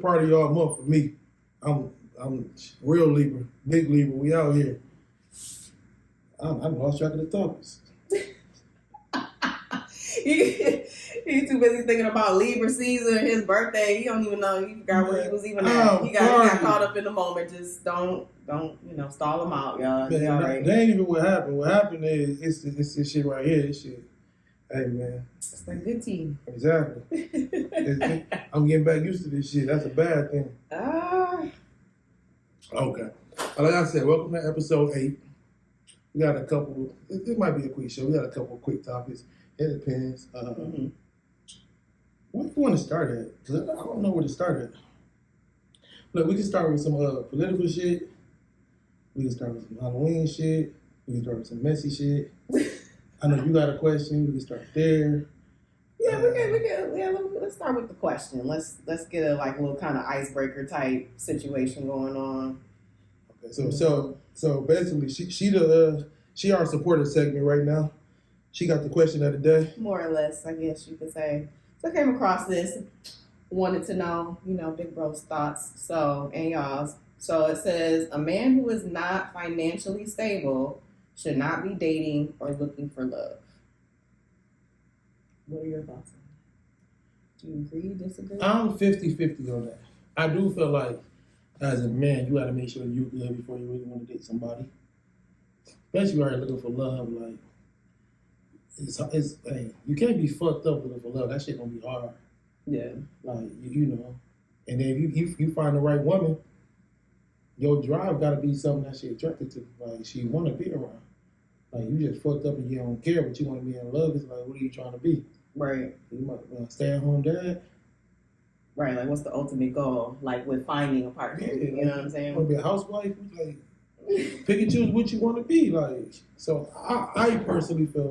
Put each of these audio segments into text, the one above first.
party all month for me. I'm real Libra, big Libra. We out here. I lost track of the topics. He's too busy thinking about Libra season, his birthday. He don't even know. He forgot where he was even at. He got caught up in the moment. Just don't stall him out, y'all. Man, Right. That ain't even what happened. What happened is it's this shit right here. This shit. Hey man, it's a good team. Exactly. I'm getting back used to this shit. That's a bad thing. Okay. Like I said, welcome to episode 8. We got a couple. It might be a quick show. We got a couple of quick topics. It depends. Where do you want to start at? Because I don't know where to start at. Look, we can start with some political shit. We can start with some Halloween shit. We can start with some messy shit. I know you got a question. We can start there. Yeah, we can. Yeah, let's start with the question. Let's get a little kind of icebreaker type situation going on. Okay, so basically, she our supporter segment right now. She got the question of the day. More or less, I guess you could say. So I came across this, wanted to know, Big Bro's thoughts. So, and y'all's. So it says, a man who is not financially stable should not be dating or looking for love. What are your thoughts on that? Do you agree, disagree? I'm 50-50 on that. I do feel like, as a man, you got to make sure you're good before you really want to date somebody. Especially when you're looking for love, like, hey, you can't be fucked up looking for love. That shit gonna be hard. Yeah. Like, and then if you find the right woman, your drive gotta be something that she attracted to. Like, she wanna be around. Like, you just fucked up and you don't care, but you wanna be in love. It's like, what are you trying to be? Right. You might stay at home dad. Right, like what's the ultimate goal? Like with finding a partner, you know what I'm saying? You wanna be a housewife? Like, pick and choose what you wanna be. Like, so I personally feel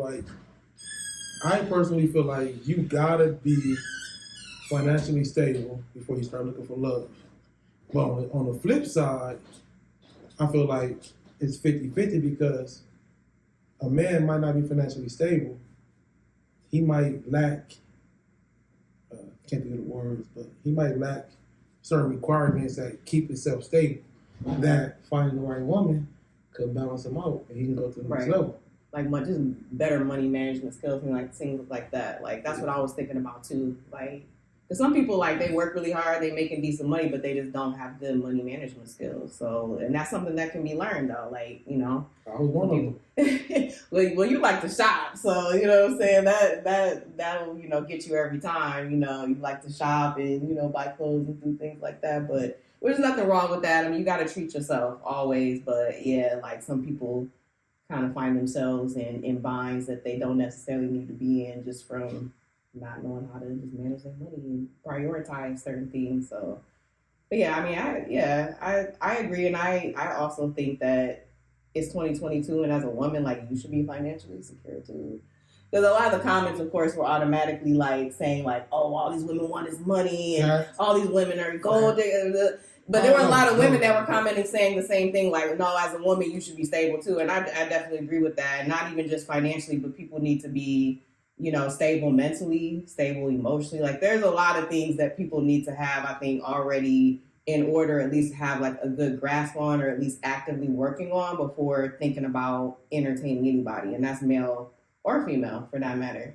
like you gotta be financially stable before you start looking for love. But on the flip side, I feel like it's 50-50 because a man might not be financially stable. He might lack, can't think of the words, but he might lack certain requirements that keep himself stable. That finding the right woman could balance him out and he can go to the next level. Like just better money management skills and like things like that. Like that's what I was thinking about too. Like, because some people they work really hard, they making decent money, but they just don't have good money management skills. So, and that's something that can be learned though. Like, I was one of them. well, you like to shop, so you know what I'm saying. That'll get you every time. You like to shop and buy clothes and do things like that. But there's nothing wrong with that. I mean, you got to treat yourself always. But yeah, like some people kind of find themselves in binds that they don't necessarily need to be in just from not knowing how to just manage their money and prioritize certain things. So, but yeah, I mean, I agree. And I also think that it's 2022 and as a woman, like you should be financially secure too. Because a lot of the comments, of course, were automatically saying oh, all these women want is money and all these women are gold diggers. But there were a lot of women that were commenting saying the same thing, no, as a woman, you should be stable too. And I definitely agree with that. Not even just financially, but people need to be, stable mentally, stable emotionally. Like there's a lot of things that people need to have, I think, already in order, at least have a good grasp on or at least actively working on before thinking about entertaining anybody. And that's male or female for that matter.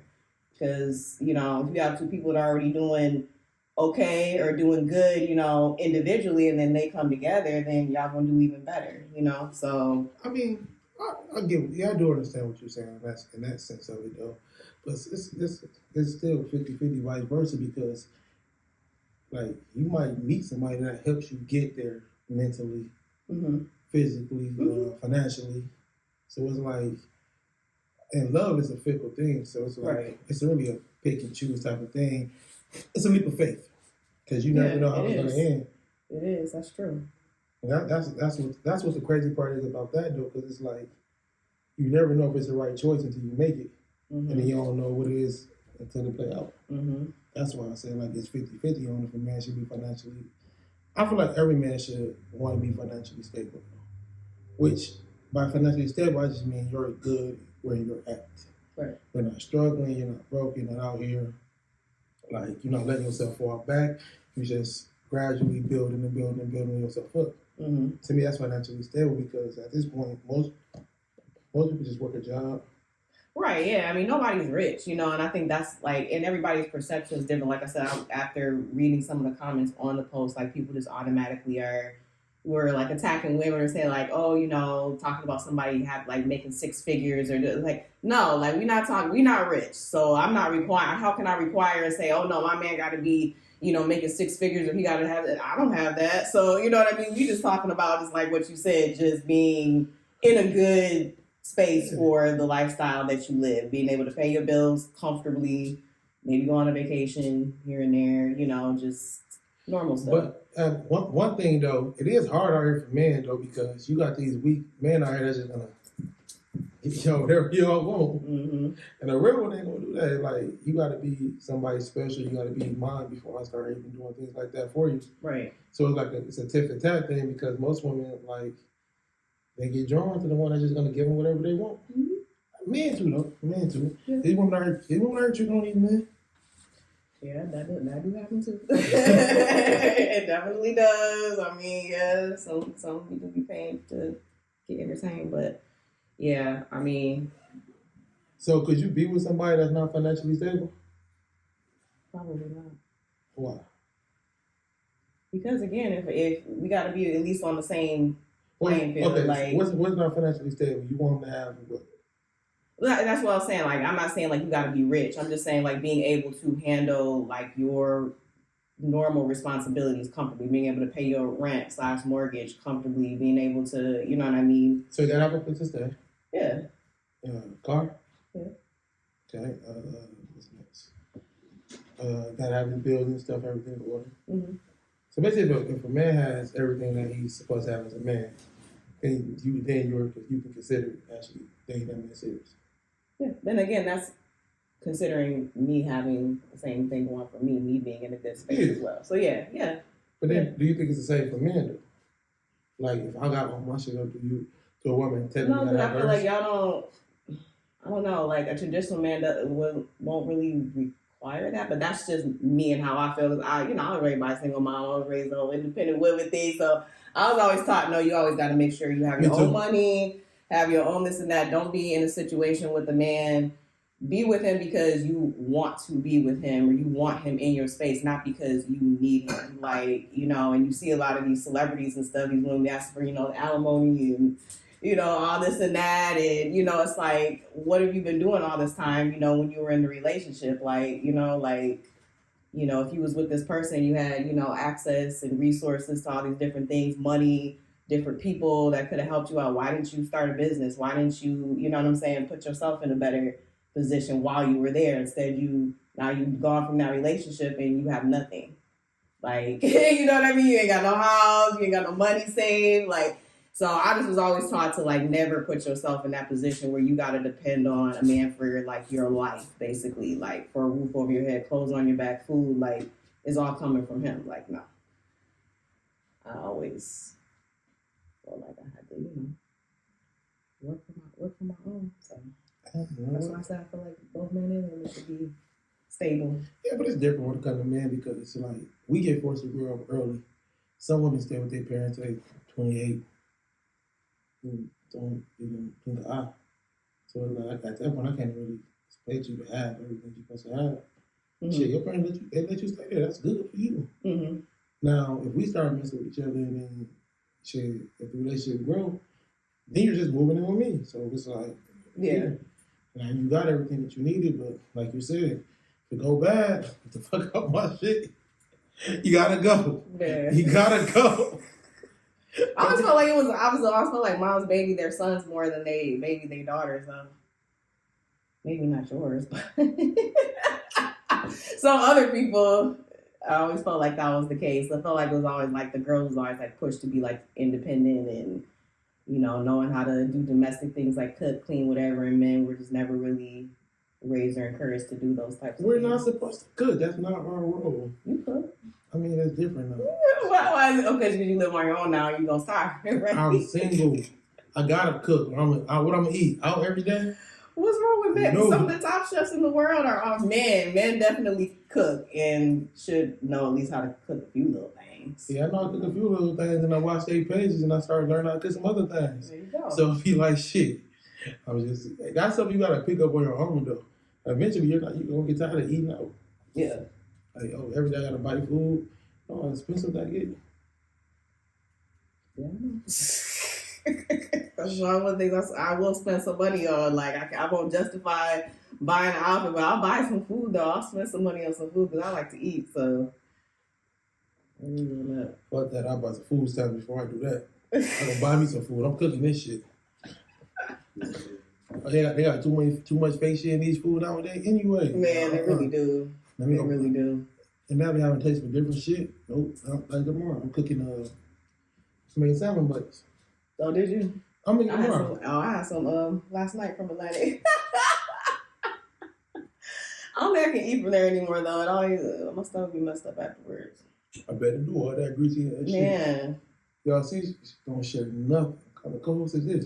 Because, if you have two people that are already doing okay or doing good, individually, and then they come together, then y'all gonna do even better, So I mean, I do understand what you're saying in that sense of it though, but it's still 50-50 vice versa because you might meet somebody that helps you get there mentally, physically, financially. So it's and love is a fickle thing. So it's it's really a pick and choose type of thing. It's a leap of faith because you never know how it's going to end. It is. That's true. And that's what the crazy part is about that though, because it's you never know if it's the right choice until you make it, and then you don't know what it is until it play out. That's why I say it's 50-50 on if a man should be financially. I feel like every man should want to be financially stable, which by financially stable I just mean you're good where you're at. Right. You're not struggling. You're not broke. You're not out here. You're not letting yourself fall back. You're just gradually building yourself up. Mm-hmm. To me, that's financially stable because at this point, most people just work a job. Right, yeah. I mean, nobody's rich, and I think that's like, and everybody's perception is different. Like I said, after reading some of the comments on the post, like people just automatically were like attacking women and saying like, oh, talking about somebody have like making six figures or like, no, like we're not rich. So I'm not requiring, how can I require and say, oh no, my man got to be, making six figures or he got to have it. I don't have that. So, you know what I mean? We just talking about just like what you said, just being in a good space for the lifestyle that you live, being able to pay your bills comfortably, maybe go on a vacation here and there, just normal stuff. But one thing though, it is hard out here for men though because you got these weak men out here that's just gonna whatever you all want, and a real one ain't gonna do that. Like you got to be somebody special. You got to be mine before I start even doing things like that for you. Right. So it's like it's a tit for tat thing because most women like. They get drawn to the one that's just gonna give them whatever they want. Mm-hmm. Men too, though. Men too. Yeah. These women are tricking on these men. Yeah, that do happen too. It definitely does. I mean, yeah, some people be paying to get entertained, but yeah, I mean. So could you be with somebody that's not financially stable? Probably not. Why? Because again, if we got to be at least on the same playing field. Okay, like what's not financially stable? You want them to have what? That's what I was saying. Like, I'm not saying like you got to be rich. I'm just saying like being able to handle like your normal responsibilities comfortably, being able to pay your rent / mortgage comfortably, being able to, you know what I mean. So you gotta have a place to stay. Yeah. Car. Yeah. Okay. What's next? Gotta have his bills and stuff, everything in order. Mm-hmm. So basically, if a man has everything that he's supposed to have as a man, then you can consider actually dating that man serious. Yeah. Then again, that's considering me having the same thing going for me being in a good space as well. So yeah. But then, do you think it's the same for men though? Like if I got all my shit up to a woman, no, because I feel like y'all don't. I don't know. Like a traditional man won't really require that, but that's just me and how I feel. I was raised by a single mom. I was raised on independent women things, so I was always taught, no, you always got to make sure you have your own money, have your own this and that. Don't be in a situation with a man. Be with him because you want to be with him or you want him in your space, not because you need him. Like, and you see a lot of these celebrities and stuff, these women ask for, alimony and, all this and that. And, it's like, what have you been doing all this time, when you were in the relationship? Like, if you was with this person, you had, access and resources to all these different things, money, different people that could have helped you out. Why didn't you start a business? Why didn't you, put yourself in a better position while you were there? Instead, now you've gone from that relationship and you have nothing. Like, you know what I mean? You ain't got no house, you ain't got no money saved. Like, so I just was always taught to like never put yourself in that position where you got to depend on a man for like your life, basically, like for a roof over your head, clothes on your back, food, like is all coming from him. Like, no. I always felt like I had to, work for my own. So that's why I said I feel like both men and women should be stable. Yeah, but it's different when it comes to men because it's like we get forced to grow up early. Some women stay with their parents at 28. And don't even think of eye. So like at that point, I can't really expect you to have everything you're supposed to have. Mm-hmm. Shit, your parents let you stay there. That's good for you. Mm-hmm. Now, if we start messing with each other and then shit, if the relationship grow, then you're just moving in with me. So it's like, yeah. Now you got everything that you needed, but like you said, if it go bad, to fuck up my shit, you gotta go. Yeah. You gotta go. I always felt like I always felt like moms baby their sons more than they baby their daughters. Maybe not yours, but some other people. I always felt like that was the case. I felt like it was always like the girls was always like pushed to be like independent and knowing how to do domestic things like cook, clean, whatever. And men were just never really raised or encouraged to do those types of things. We're not supposed to cook. That's not our role. You cook. I mean, that's different though. Why is it? Okay, because you live on your own now, you're going to starve, right? I'm single. I got to cook. What I'm going to eat? Out every day? What's wrong with men? No. Some of the top chefs in the world are men. Men definitely cook and should know at least how to cook a few little things. things. Yeah, I know I cook a few little things, and I watch their pages, and I started learning how to cook some other things. There you go. So if you like shit, I was just that's something you gotta pick up on your own though. Eventually, you're gonna get tired of eating out. Yeah. Like, oh, every day I gotta buy food. Oh, it's expensive that get. Yeah. That's one of the things I will spend some money on. Like I won't justify buying an outfit, but I'll buy some food though. I'll spend some money on some food because I like to eat. So Fuck that! I buy some food stamps before I do that. I'm gonna buy me some food. I'm cooking this shit. They got too much fake shit in these food nowadays. Anyway, man, they really do. They really do. And now we having taste for different shit. Nope, like tomorrow I'm cooking making salmon bites. Oh, did you? I'm making tomorrow. I had some last night from Atlantic. I don't think I can eat from there anymore though. It always my stomach be messed up afterwards. I better do all that greasy shit. Man. Y'all see, don't share nothing. What kind of co-host is this?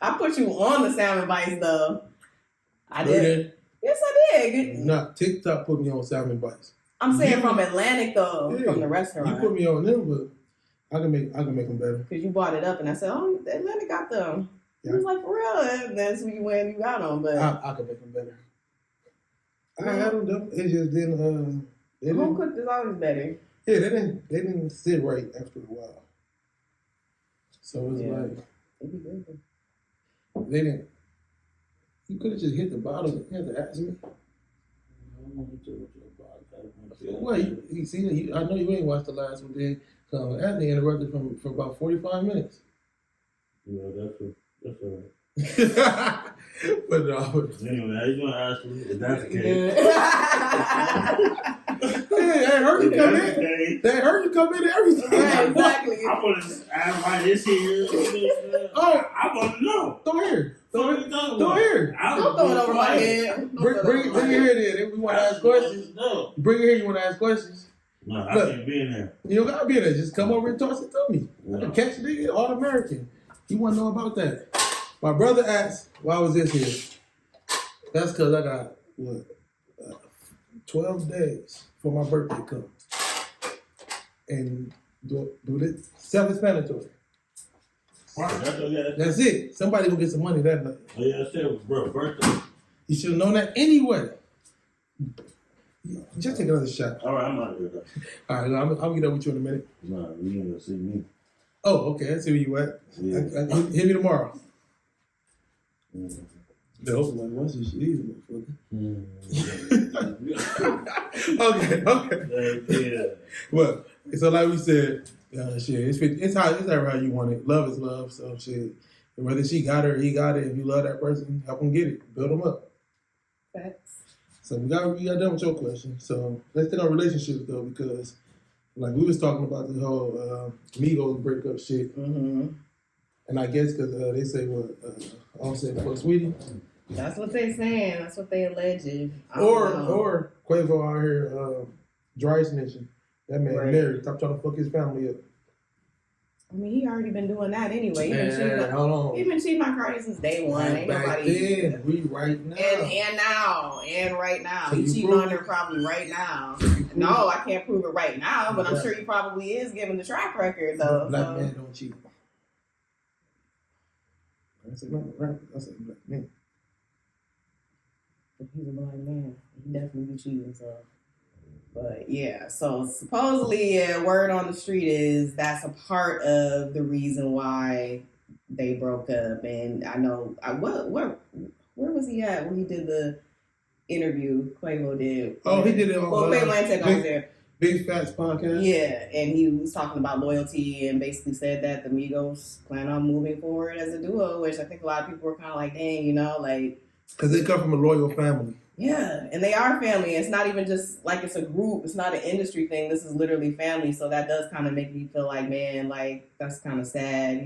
I put you on the salmon bites though. I did. Yes, I did. Not TikTok put me on salmon bites. I'm saying from Atlantic though, from the restaurant. You put me on them, but I can make them better. Cause you brought it up, and I said, "Oh, Atlantic got them." Yeah. He was like, "For real?" And that's when you got them, but I can make them better. I had them though. It just didn't. Home cooked is always better. Yeah, they didn't sit right after a while. So it was like it'd be good. They didn't. You could have just hit the bottom. You had to ask me. Wait, you see, I know you ain't watched the last one. Then Anthony interrupted for about 45 minutes. Yeah, that's all right. But no. Anyway, how you gonna ask me if that's the case? Hey, I heard you come in. They heard you come in and everything. Yeah, exactly. I want to ask why this here. Oh, I want to know. Throw here. Throw here. Don't throw it over my head. Bring it here then. We want to ask questions. No. Bring it here. You want to ask questions? No, I can't be in there. You don't gotta be in there. Just come over and toss it to me. I can catch it. All American. You want to know about that? My brother asked, why was this here? That's because I got, 12 days for my birthday come. And do it self-explanatory. That's it. Somebody will get some money that night. Oh, yeah, I said it was bro birthday. You should have known that anyway. Just take another shot. All right, I'm out of here. All right, I'll get up with you in a minute. No, you ain't gonna see me. Oh, okay. I see where you at. Yeah. Hit me tomorrow. Mm-hmm. Hopefully, once this shit easy, Okay. Yeah. Well, so like we said, shit, it's however how you want it. Love is love, so shit. Whether she got it or he got it, if you love that person, help them get it, build them up. Facts. So we got done with your question. So let's take on relationships though, because like we was talking about the whole Migos breakup shit, and I guess because they say Offset fuck Sweetie. That's what they saying. That's what they alleged. Or Quavo out here dry snitching. That man married. Stop trying to fuck his family up. I mean, he already been doing that anyway. Hold on. He been cheating on Cardi since day one. Ain't back nobody. Then, we right now. And right now. He's cheating on her probably right now. No, I can't prove it right now, but I'm sure he probably is given the track record though. Black man don't cheat. I said not a rapper. I said black man. He's a black man. He definitely be cheating. So, but yeah. So supposedly, word on the street is that's a part of the reason why they broke up. And I know where was he at when he did the interview? Quavo did. Oh, he did it on. Well, Quavo and Teq was there. Big Fats podcast. Yeah, and he was talking about loyalty and basically said that the Migos plan on moving forward as a duo, which I think a lot of people were kind of like, dang, like. Because they come from a loyal family. Yeah, and they are family. It's not even just like it's a group. It's not an industry thing. This is literally family. So that does kind of make me feel like, man, like that's kind of sad,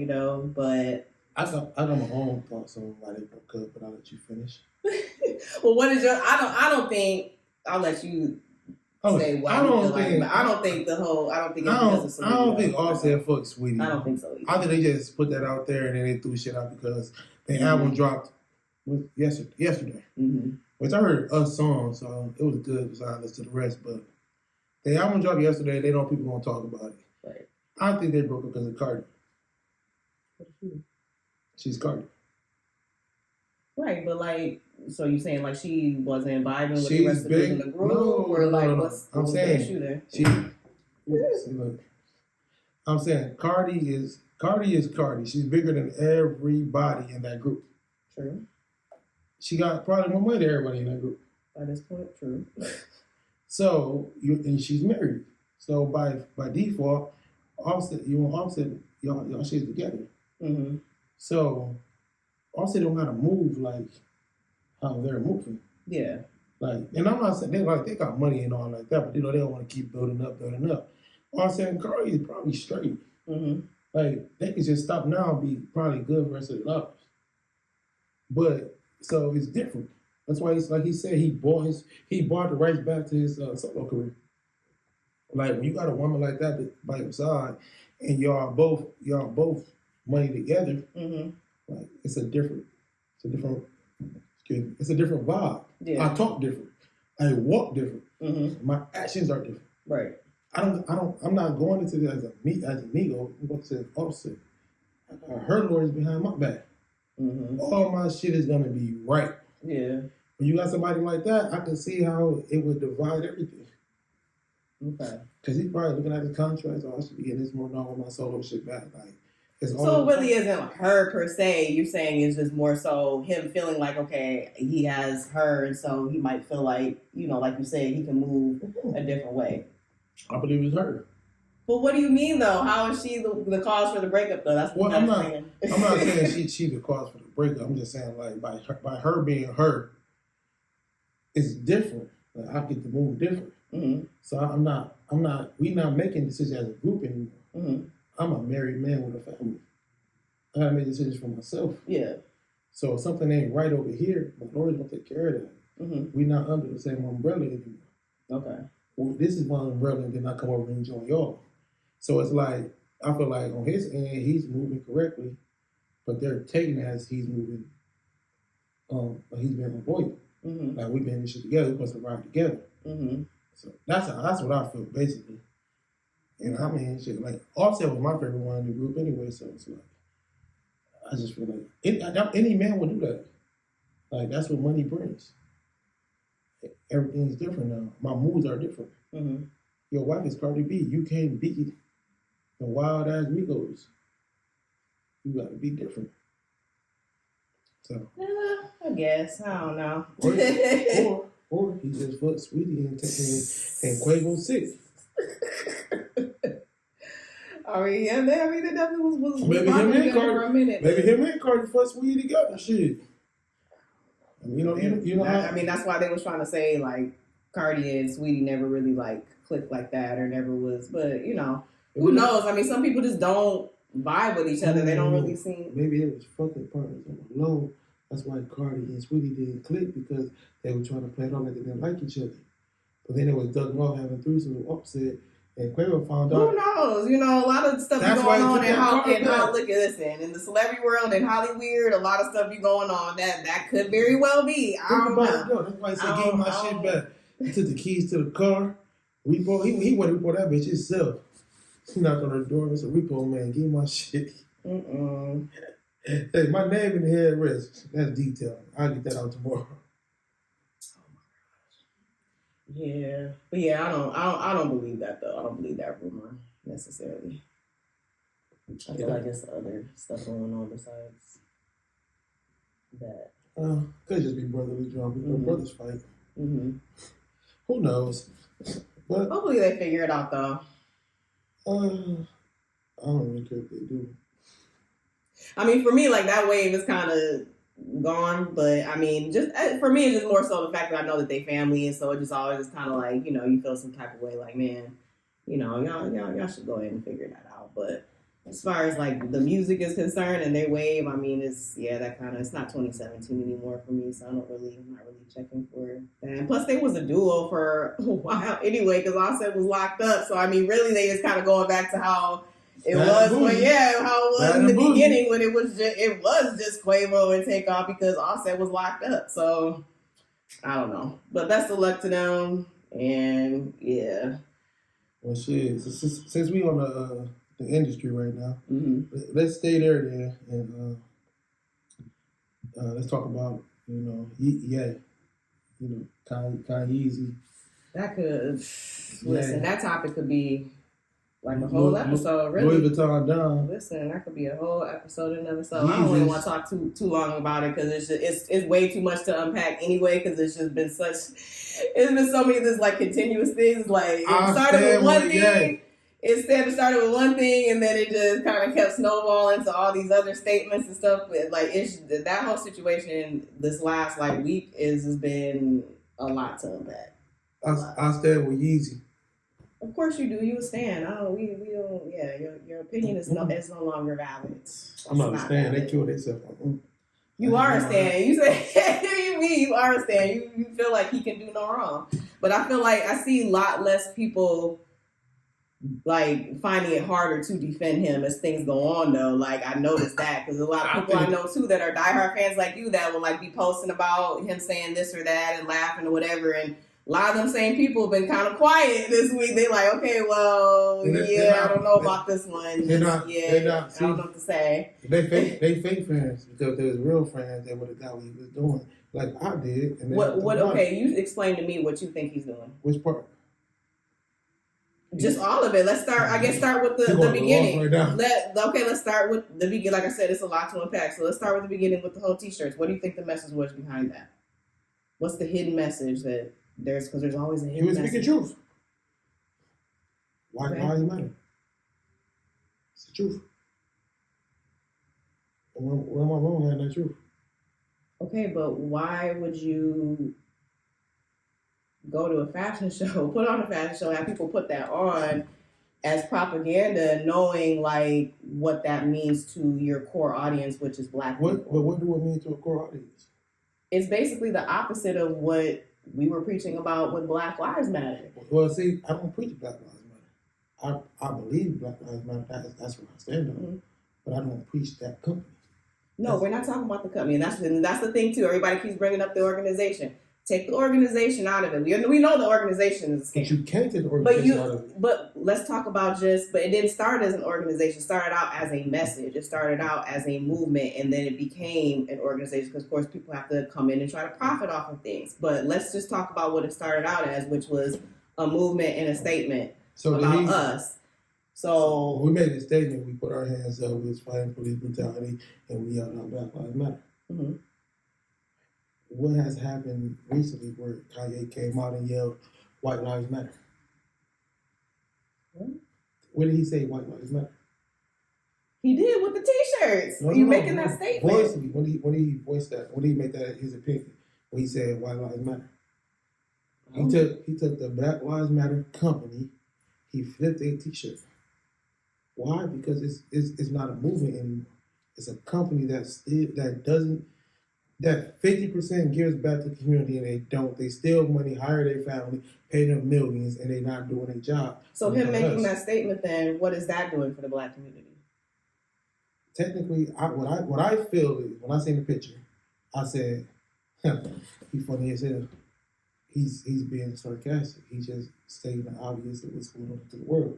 But I got my own thoughts on why they broke up, but I'll let you finish. Well, what is your? I don't think I'll let you say why. I don't think Offset fuck Sweetie. I don't think so either. I think they just put that out there and then they threw shit out because the album dropped yesterday. Which I heard a song, so it was good besides to the rest. But The album dropped yesterday. They know people gonna talk about it. Right. I think they broke up because of Cardi. What is she? She's Cardi. Right, but like, so you saying like she wasn't vibing with the She's rest of the in the big. group, No, or like no. what's I'm the saying issue there? she. Look, I'm saying Cardi is Cardi. She's bigger than everybody in that group. True. She got probably more money than everybody in that group. At this point, true. So and she's married. So by default, Offset, y'all shit together. Mm-hmm. So Offset don't gotta move like how they're moving. Yeah. Like, and I'm not saying they got money and all like that, but they don't want to keep building up. Offset and Cardi is probably straight. Mm-hmm. Like they could just stop now and be probably good for the rest of their lives. But so it's different. That's why he's like he said he bought the rights back to his solo career. Like when you got a woman like that by your side, and y'all both money together, Mm-hmm. like it's a different vibe. Yeah. I talk different. I walk different. Mm-hmm. My actions are different. Right. I'm not going into this as an amigo. I'm going to say Offset. Her lawyers behind my back. Mm-hmm. All my shit is gonna be right. Yeah. When you got somebody like that, I can see how it would divide everything. Okay. Because he's probably looking at his contracts. Oh, I should be getting this more now with my solo shit back. Like, it's all. So it really isn't her per se. You're saying it's just more so him feeling like, okay, he has her, and so he might feel like, like you said, he can move a different way. I believe it's her. But what do you mean though? How is she the cause for the breakup though? That's what Well, I'm not saying she the cause for the breakup. I'm just saying like by her being her, it's different. Like I get to move different. Mm-hmm. So we not making decisions as a group anymore. Mm-hmm. I'm a married man with a family. I gotta make decisions for myself. Yeah. So if something ain't right over here, my lawyer's gonna take care of that. Mm-hmm. We're not under the same umbrella anymore. Okay. Well, this is one umbrella, and then I come over and join y'all. So it's like I feel like on his end he's moving correctly, but they're taking it as he's moving. Like he's been avoided. Mm-hmm. Like we've been in this shit together. We're supposed to ride together. Mm-hmm. So that's what I feel basically. And I mean, shit, like Offset was my favorite one in the group anyway. So it's like I just feel like any man would do that. Like that's what money brings. Everything's different now. My moods are different. Mm-hmm. Your wife is Cardi B. You can't be the wild ass Migos. You gotta be different. So I guess. I don't know. or he just fucked Sweetie and Quavo sick. I mean, yeah, it definitely was Maybe him and for a Cardi. minute. Maybe him and Cardi fucked Sweetie together. Shit. You know. I mean, that's why they was trying to say like Cardi and Sweetie never really like clicked like that or never was. But who knows? I mean, some people just don't vibe with each other. They don't really seem. Maybe it was fucking partners on the low. That's why Cardi and Sweetie didn't click because they were trying to play it on like they didn't like each other. But then it was Doug Law having threesomes with Offset, and Quavo found out. Who knows? A lot of stuff That's going on in look at this in the celebrity world and Hollywood, a lot of stuff be going on that could very well be. I don't know. That's why he said, "Give my shit back." He took the keys to the car. Repo. He went to repo that bitch himself. He knocked on her door and said, "Repo man, give my shit." Mm-mm. Hey, my name in the headrest. That's detailed. I'll get that out tomorrow. Yeah, but yeah, I don't believe that though. I don't believe that rumor necessarily. I feel like there's other stuff going on besides that. Could just be brotherly drama. Mm-hmm. Brothers fight. Mm-hmm. Who knows? But Hopefully they figure it out though. I don't really care if they do. I mean, for me, like that wave is kind of gone, but I mean, just for me, it's just more so the fact that I know that they family, and so it just always is kind of like you feel some type of way, like man, y'all should go ahead and figure that out. But as far as like the music is concerned and their wave, I mean, it's not 2017 anymore for me, so I'm not really checking for that. And plus, they was a duo for a while anyway, because Offset was locked up. So I mean, really, they just kind of going back to how it was in the beginning when it was just Quavo and Takeoff because Offset was locked up. So I don't know, but best of luck to them. And yeah, Well, shit. Since we on the industry right now, Mm-hmm. let's stay there then, and let's talk about Kanye. That could listen. Yeah. That topic could be like a whole episode, really. Louis Vuitton down. Listen, that could be a whole episode in and of itself. I don't even want to talk too long about it because it's way too much to unpack anyway. Because it's been so many of this like continuous things. Like it started with one thing. It started with one thing, and then it just kind of kept snowballing to all these other statements and stuff. But like that whole situation this last like week has been a lot to unpack. I stand with Yeezy. Of course you do. You stand. We don't. Yeah, your opinion is no longer valid. I'm not a stand. They killed themselves. You are a stand. You say you are a stand. You feel like he can do no wrong. But I feel like I see a lot less people like finding it harder to defend him as things go on though. Like I noticed that because a lot of people I know too that are diehard fans like you that will like be posting about him saying this or that and laughing or whatever, and a lot of them same people have been kind of quiet this week. They like, okay, well, I don't know about this one. I don't know what to say. They fake fans because there's real fans that would have got what he was doing, like I did. And what? Okay, you explain to me what you think he's doing. Which part? Just all of it. Let's start. I guess start with the beginning. Let's start with the beginning. Like I said, it's a lot to unpack. So let's start with the beginning with the whole T-shirts. What do you think the message was behind that? What's the hidden message that because there's always a hidden message? He was speaking truth. Why matter? It's the truth. Where am I wrong at that truth? Okay, but why would you go to a fashion show, put on a fashion show, have people put that on as propaganda, knowing like what that means to your core audience, which is black people? But what do it mean to a core audience? It's basically the opposite of what we were preaching about with Black Lives Matter. Well, see, I don't preach Black Lives Matter. I believe Black Lives Matter. That's what I stand on. Mm-hmm. But I don't preach that company. No, we're not talking about the company. And that's the thing, too. Everybody keeps bringing up the organization. Take the organization out of it. We know the organization is a scam. But you can't take the organization out of it. But let's talk about but it didn't start as an organization. It started out as a message. It started out as a movement, and then it became an organization because, of course, people have to come in and try to profit off of things. But let's just talk about what it started out as, which was a movement and a statement about us. So we made a statement. We put our hands up. We was fighting police brutality, and we yelled out Black Lives Matter. Mm-hmm. What has happened recently where Kanye came out and yelled White Lives Matter? When did he say White Lives Matter? He did with the T-shirts. Making that statement. Voicely, when he voiced that, when he made that his opinion, when he said White Lives Matter. He took the Black Lives Matter company, he flipped a T-shirt. Why? Because it's not a movement anymore. It's a company that 50% gives back to the community and they don't. They steal money, hire their family, pay them millions, and they're not doing their job. So him making that statement then, what is that doing for the black community? Technically, what I feel is, when I seen the picture, I said, he's funny as hell. He's being sarcastic. He's just stating the obvious of what's going on to the world.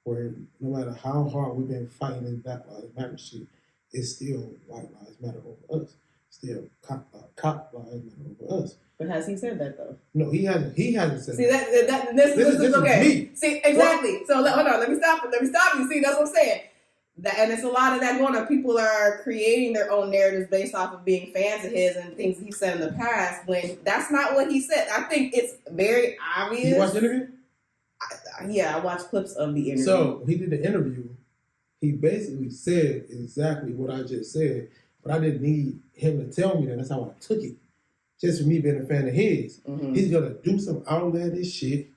Where no matter how hard we've been fighting this Black Lives Matter shit, it's still White Lives Matter over us. Still cop lives matter over us. But has he said that though? No, he hasn't. He hasn't said that. This is okay. Me. See, exactly. What? So hold on. Let me stop you. See, that's what I'm saying. And it's a lot of that going on. People are creating their own narratives based off of being fans of his and things he said in the past. When that's not what he said. I think it's very obvious. You watched the interview? Yeah, I watched clips of the interview. So he did the interview. He basically said exactly what I just said, but I didn't need him to tell me that. That's how I took it. Just for me being a fan of his. Mm-hmm. He's going to do some outlandish shit.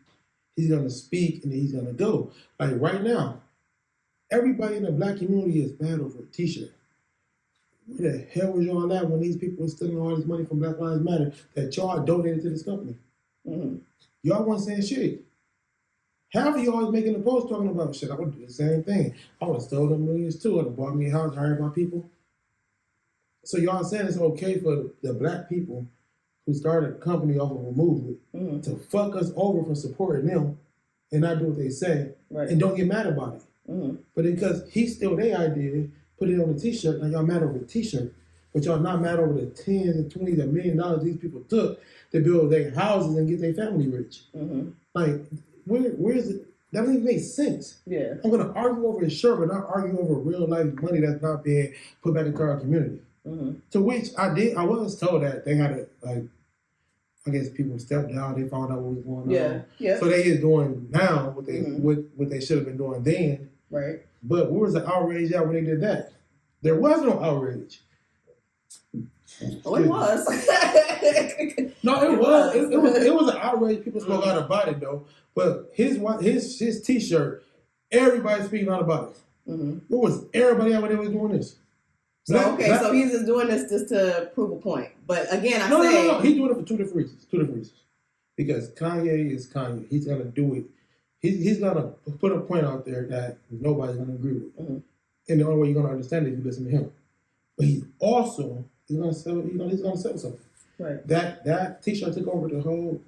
He's going to speak and he's going to go. Like right now, everybody in the black community is mad over a T-shirt. Where the hell was y'all at when these people were stealing all this money from Black Lives Matter that y'all donated to this company? Mm-hmm. Y'all weren't saying shit. Half of y'all is making a post talking about shit. I would do the same thing. I would have stole them millions too. I would have bought me a house, hired my people. So y'all saying it's okay for the black people who started a company off of a movement to fuck us over for supporting them and not do what they say, Right. and don't get mad about it. Mm-hmm. But because he stole their idea, put it on the t-shirt, now y'all mad over the t-shirt, but y'all not mad over the tens and twenties and $1 million these people took to build their houses and get their family rich. Mm-hmm. Like, where is it? That doesn't even make sense. Yeah. I'm gonna argue over a shirt, but not argue over real life money that's not being put back into our community. Mm-hmm. To which I was told that they had to, like, I guess people stepped down, they found out what was going on. Yeah. So they is doing now what they Mhm. what they should have been doing then. Right. But where was the outrage at when they did that? There was no outrage. Oh, it was. No, it was. It was an outrage. People spoke Mhm. out about it though. But his t-shirt, everybody speaking out about it. Mm-hmm. Where was everybody at when they was doing this? So so he's just doing this just to prove a point. But again, No. He's doing it for two different reasons. Because Kanye is Kanye. He's gonna do it. He's gonna put a point out there that nobody's gonna agree with. Mm-hmm. And the only way you're gonna understand it is you listen to him. But he's gonna sell something. Right. That t-shirt took over the whole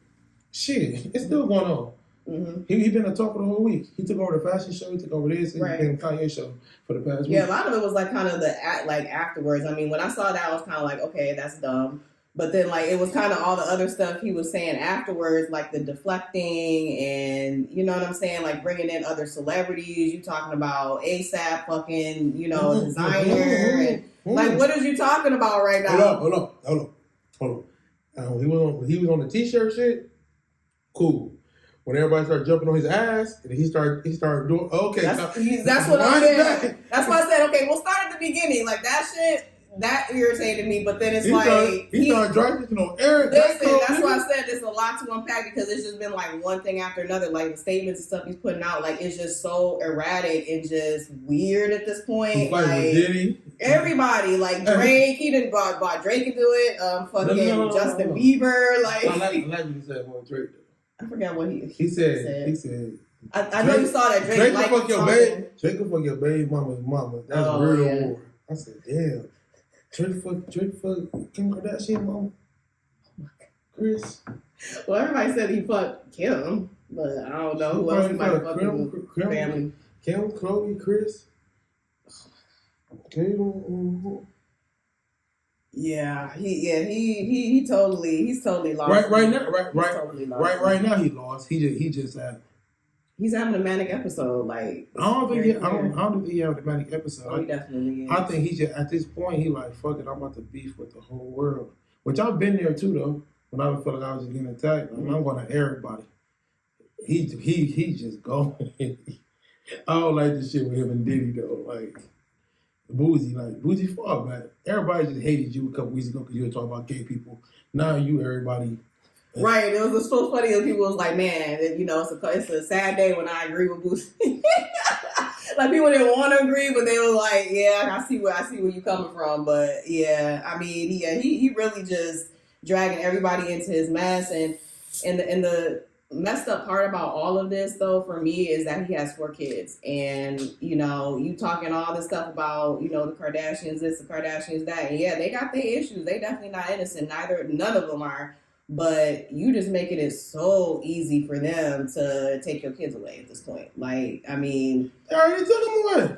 shit. It's still going on. Mm-hmm. He been a talk for the whole week. He took over the fashion show. He took over this. He's Right. been a Kanye show for the past week. Yeah, a lot of it was like kind of like afterwards. I mean, when I saw that, I was kind of like, okay, that's dumb. But then like it was kind of all the other stuff he was saying afterwards, like the deflecting and you know what I'm saying, like bringing in other celebrities. You talking about ASAP, fucking designer, and like what is you talking about right now? Hold on. He was on the t-shirt shit. Cool. When everybody started jumping on his ass, and he started doing okay. That's what I'm saying. That's why I said, okay, we'll start at the beginning. Like that shit, that irritated me. But then it's he started driving on Eric. Listen, that's why I said there's a lot to unpack because it's just been like one thing after another. Like the statements and stuff he's putting out, like it's just so erratic and just weird at this point. Like Diddy. Everybody, like Drake, he didn't bought Drake into it. Fucking Justin Bieber, like. I like what he said about Drake. I forgot what he said. He said. I know you saw that Drake can fuck your baby. Drake can fuck your baby mama's mama. That's real war. I said, damn. Drake fuck Kim Kardashian mama. Chris. Well, everybody said he fucked Kim, but I don't know who else he might fuck with family. Kim, Chloe, Chris. Yeah, he's totally lost. Right now he lost. He just had. He's having a manic episode. Like I don't think he had a manic episode. Oh, he definitely is. I think he just at this point he like fuck it. I'm about to beef with the whole world, which I've been there too though. When I felt like I was just getting attacked, I'm going to everybody. He just going. I don't like this shit with him and Diddy though. Like. Boozy fought back. Everybody just hated you a couple weeks ago because you were talking about gay people. Now everybody. Right. It was so funny that people was like, man, it's a sad day when I agree with Boozy. Like people didn't want to agree, but they were like, yeah, I see where you coming from. But yeah, I mean, he really just dragging everybody into his mess and the messed up part about all of this though for me is that he has 4 kids and you talking all this stuff about the Kardashians this, the Kardashians that, and yeah, they got their issues, they definitely not innocent, none of them are, but you just making it so easy for them to take your kids away at this point. Like, I mean, they already took them away.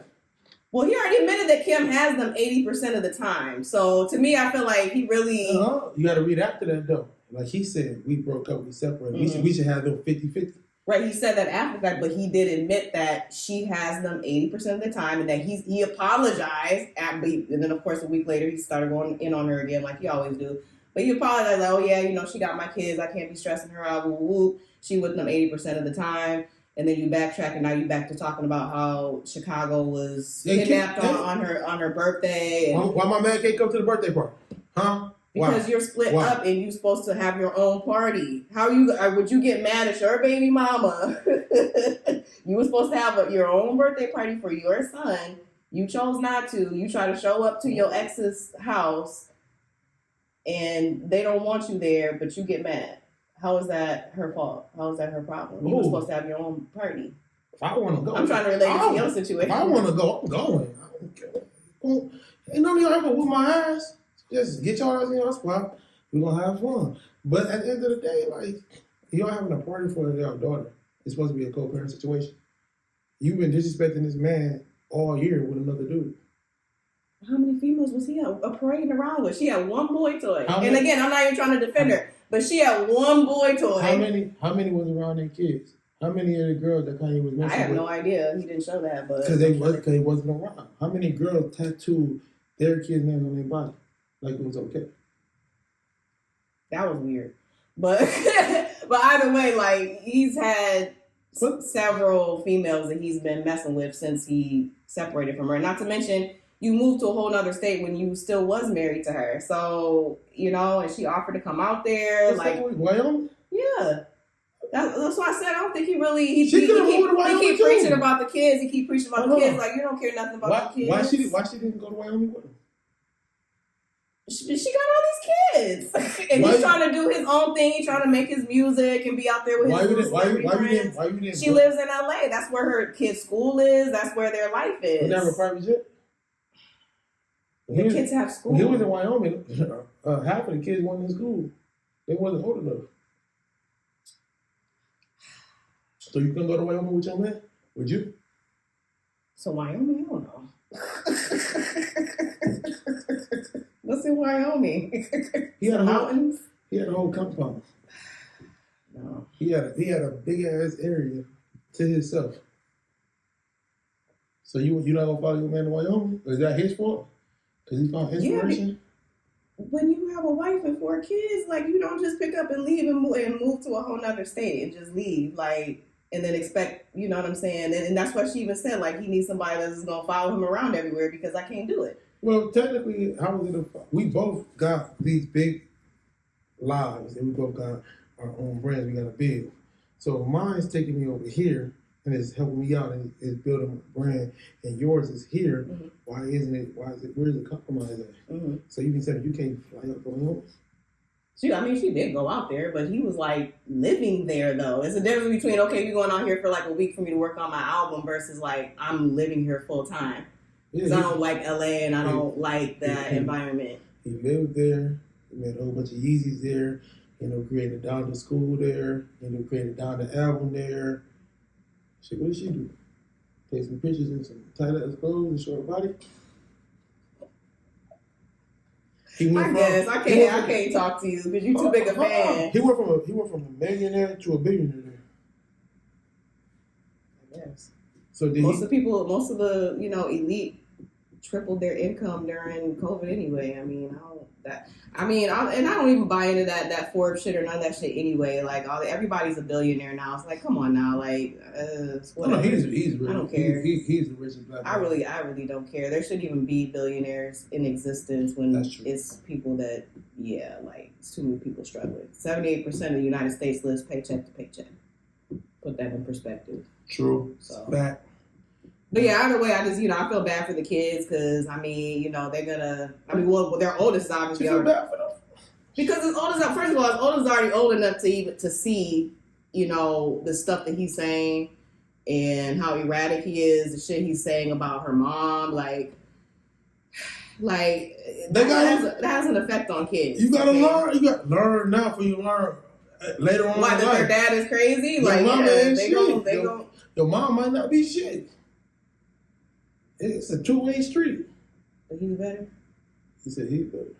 Well, he already admitted that Kim has them 80% of the time, so to me I feel like he really you got to read after that though. Like he said, we broke up, we separated. Mm-hmm. We should have them 50-50. Right, he said that after that, but he did admit that she has them 80% of the time and that he apologized. And then, of course, a week later, he started going in on her again like he always do. But he apologized, like, oh, yeah, she got my kids. I can't be stressing her out. Woo, woo. She with them 80% of the time. And then you backtrack, and now you back to talking about how Chicago was kidnapped on her birthday. And why my man can't come to the birthday party? Huh? Because you're split up and you're supposed to have your own party. Would you get mad at your baby mama? You were supposed to have your own birthday party for your son. You chose not to. You try to show up to your ex's house and they don't want you there, but you get mad. How is that her fault? How is that her problem? You were supposed to have your own party. If I want to go. I'm trying to relate it to your situation. If I want to go, I'm going. I don't care. Ain't none of y'all ever whoop my ass. Just get y'all ass in your spot. We're going to have fun. But at the end of the day, like, y'all having a party for your daughter. it's supposed to be a co-parent situation. You've been disrespecting this man all year with another dude. How many females was he parading around with? She had one boy toy. How And many- again, I'm not even trying to defend her, but she had one boy toy. How many was around their kids? How many of the girls that Kanye was I messing have with? no idea. He didn't show that, but Because he wasn't around. How many girls tattooed their kids' names on their body like it was okay? that was weird. But but either way, like he's had several females that he's been messing with since he separated from her. Not to mention, you moved to a whole other state when you still was married to her. So, you know, and she offered to come out there. What's that, Wyoming? Yeah. That's why I said I don't think he really. He She could've moved to keep Wyoming preaching too. about the kids. He keep preaching about the Hold on. kids. Like you don't care nothing about the kids. Why she didn't go to Wyoming with him? She got all these kids, and Why he's you- trying to do his own thing. He's trying to make his music and be out there with Why his you didn't? Why you friends. didn't? She lives in LA. That's where her kids' school is. That's where their life is. You never private jet. The kids have school. When he was in Wyoming, half of the kids weren't in school. They wasn't old enough. So you couldn't go to Wyoming with your man? Would you? So Wyoming, I don't know. What's in Wyoming? He had a whole, Mountains? he had a whole compound. No. He had a big ass area to himself. So you not gonna follow your man to Wyoming? Is that his fault? Because he found inspiration? When you have a wife and 4 kids, like you don't just pick up and leave and move to a whole nother state and just leave, like, and then expect, you know what I'm saying? And that's what she even said, like he needs somebody that's just gonna follow him around everywhere because I can't do it. Well, technically, how was it? We both got these big lives, and we both got our own brands. We got to build. So mine's taking me over here, and it's helping me out, and it's building a brand. And yours is here. Mm-hmm. Why isn't it? Where's the compromise at? Mm-hmm. So you can say you can't fly up going home. She did go out there, but he was like living there though. It's a difference between, okay, you're going out here for like a week for me to work on my album versus like I'm living here full time. Because I don't like LA and I don't like that environment. He lived there. He made a whole bunch of Yeezys there. Created Down to School there. Created Down to Album there. Shit, what did she do? Take some pictures in some tight ass clothes and short body. I can't talk to you because you're too big a fan. He went from a millionaire to a billionaire there. Yes. So did Most of the elite tripled their income during COVID anyway. I don't even buy into that Forbes shit or none of that shit anyway. Like everybody's a billionaire now. It's like, come on now, like whatever. No, he's rich. I don't care. He's the richest black man. I really don't care. There shouldn't even be billionaires in existence when That's true. it's people that it's too many people struggling. 78% of the United States lives paycheck to paycheck. Put that in perspective. True. So. Back. But yeah, either way, I just, I feel bad for the kids because, their oldest is obviously You feel bad for them? because his oldest, first of all, his oldest is already old enough to see, the stuff that he's saying and how erratic he is, the shit he's saying about her mom, that has an effect on kids. You gotta learn. You got to learn now before you learn later on. Why, in that life. their dad is crazy? Your Like, mama yeah, ain't they shit. go. Your mom might not be shit. It's a two-way street. But he's better. He said he's better.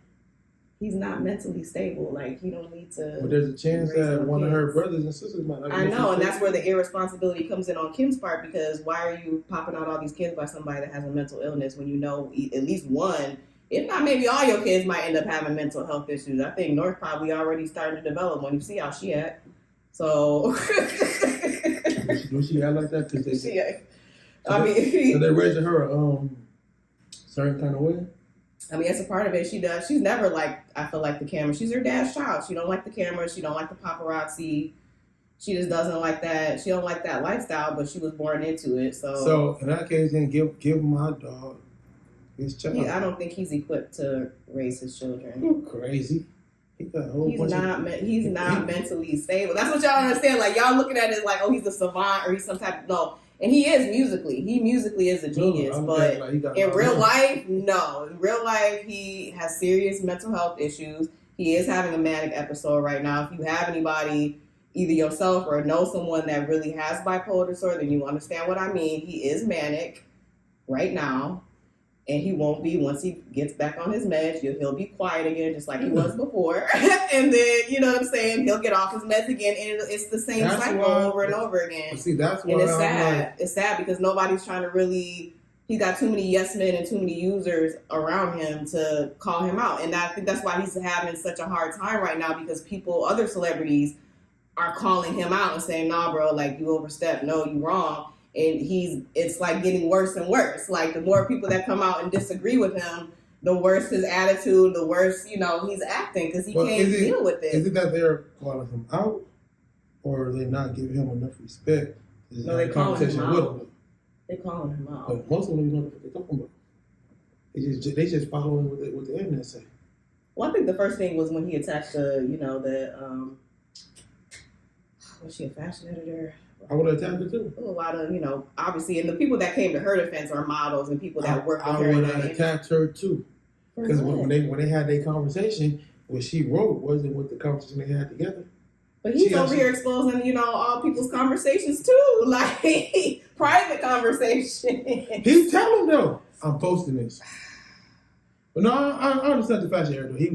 He's not mentally stable. Like, he don't need to. But there's a chance raise that no one of her kids. brothers and sisters might not be I know, and mentally that's where the irresponsibility comes in on Kim's part because why are you popping out all these kids by somebody that has a mental illness when you know at least one, if not maybe all your kids might end up having mental health issues. I think North probably already starting to develop one. You see how she act. So. Do she act like that? Because they, I mean, so they raising her certain kind of way. that's a part of it. She does. She's never I feel like the camera. She's her dad's child. She don't like the camera. She don't like the paparazzi. She just doesn't like that. She don't like that lifestyle, but she was born into it. So in that case, then give my dog his child. I don't think he's equipped to raise his children. You crazy. He got a whole He's bunch not mentally stable. That's what y'all understand. Like y'all looking at it like, oh, he's a savant or he's some type of no. And he is musically. He musically is a genius. But in real life, no. In real life, he has serious mental health issues. He is having a manic episode right now. If you have anybody, either yourself or know someone that really has bipolar disorder, then you understand what I mean. He is manic right now, and he won't be once he gets back on his meds. He'll be quiet again, just like he was before. And then, you know what I'm saying, he'll get off his meds again, and it's the same cycle over and over again. See, that's why and it's sad. It's sad because nobody's trying to really. He got too many yes men and too many users around him to call him out, and I think that's why he's having such a hard time right now, because other celebrities, are calling him out and saying, "Nah, bro, like you overstepped. No, you wrong." And it's like getting worse and worse. Like the more people that come out and disagree with him, the worse his attitude, the worse, he's acting, because he can't deal with it. Is it that they're calling him out, or are they not giving him enough respect? No, they're calling him out. They're calling him out. But most of them don't know what they're talking about. They just following what the internet say. Well, I think the first thing was when he attacked was she a fashion editor? I would have attacked her too. A lot of, obviously, and the people that came to her defense are models and people that work with her. I would have attacked her too. Because when they had their conversation, what she wrote wasn't what the conversation they had together. But he's over here exposing, all people's conversations too, like private conversation. He's telling them though, I'm posting this. But no, I understand the fashion editor. He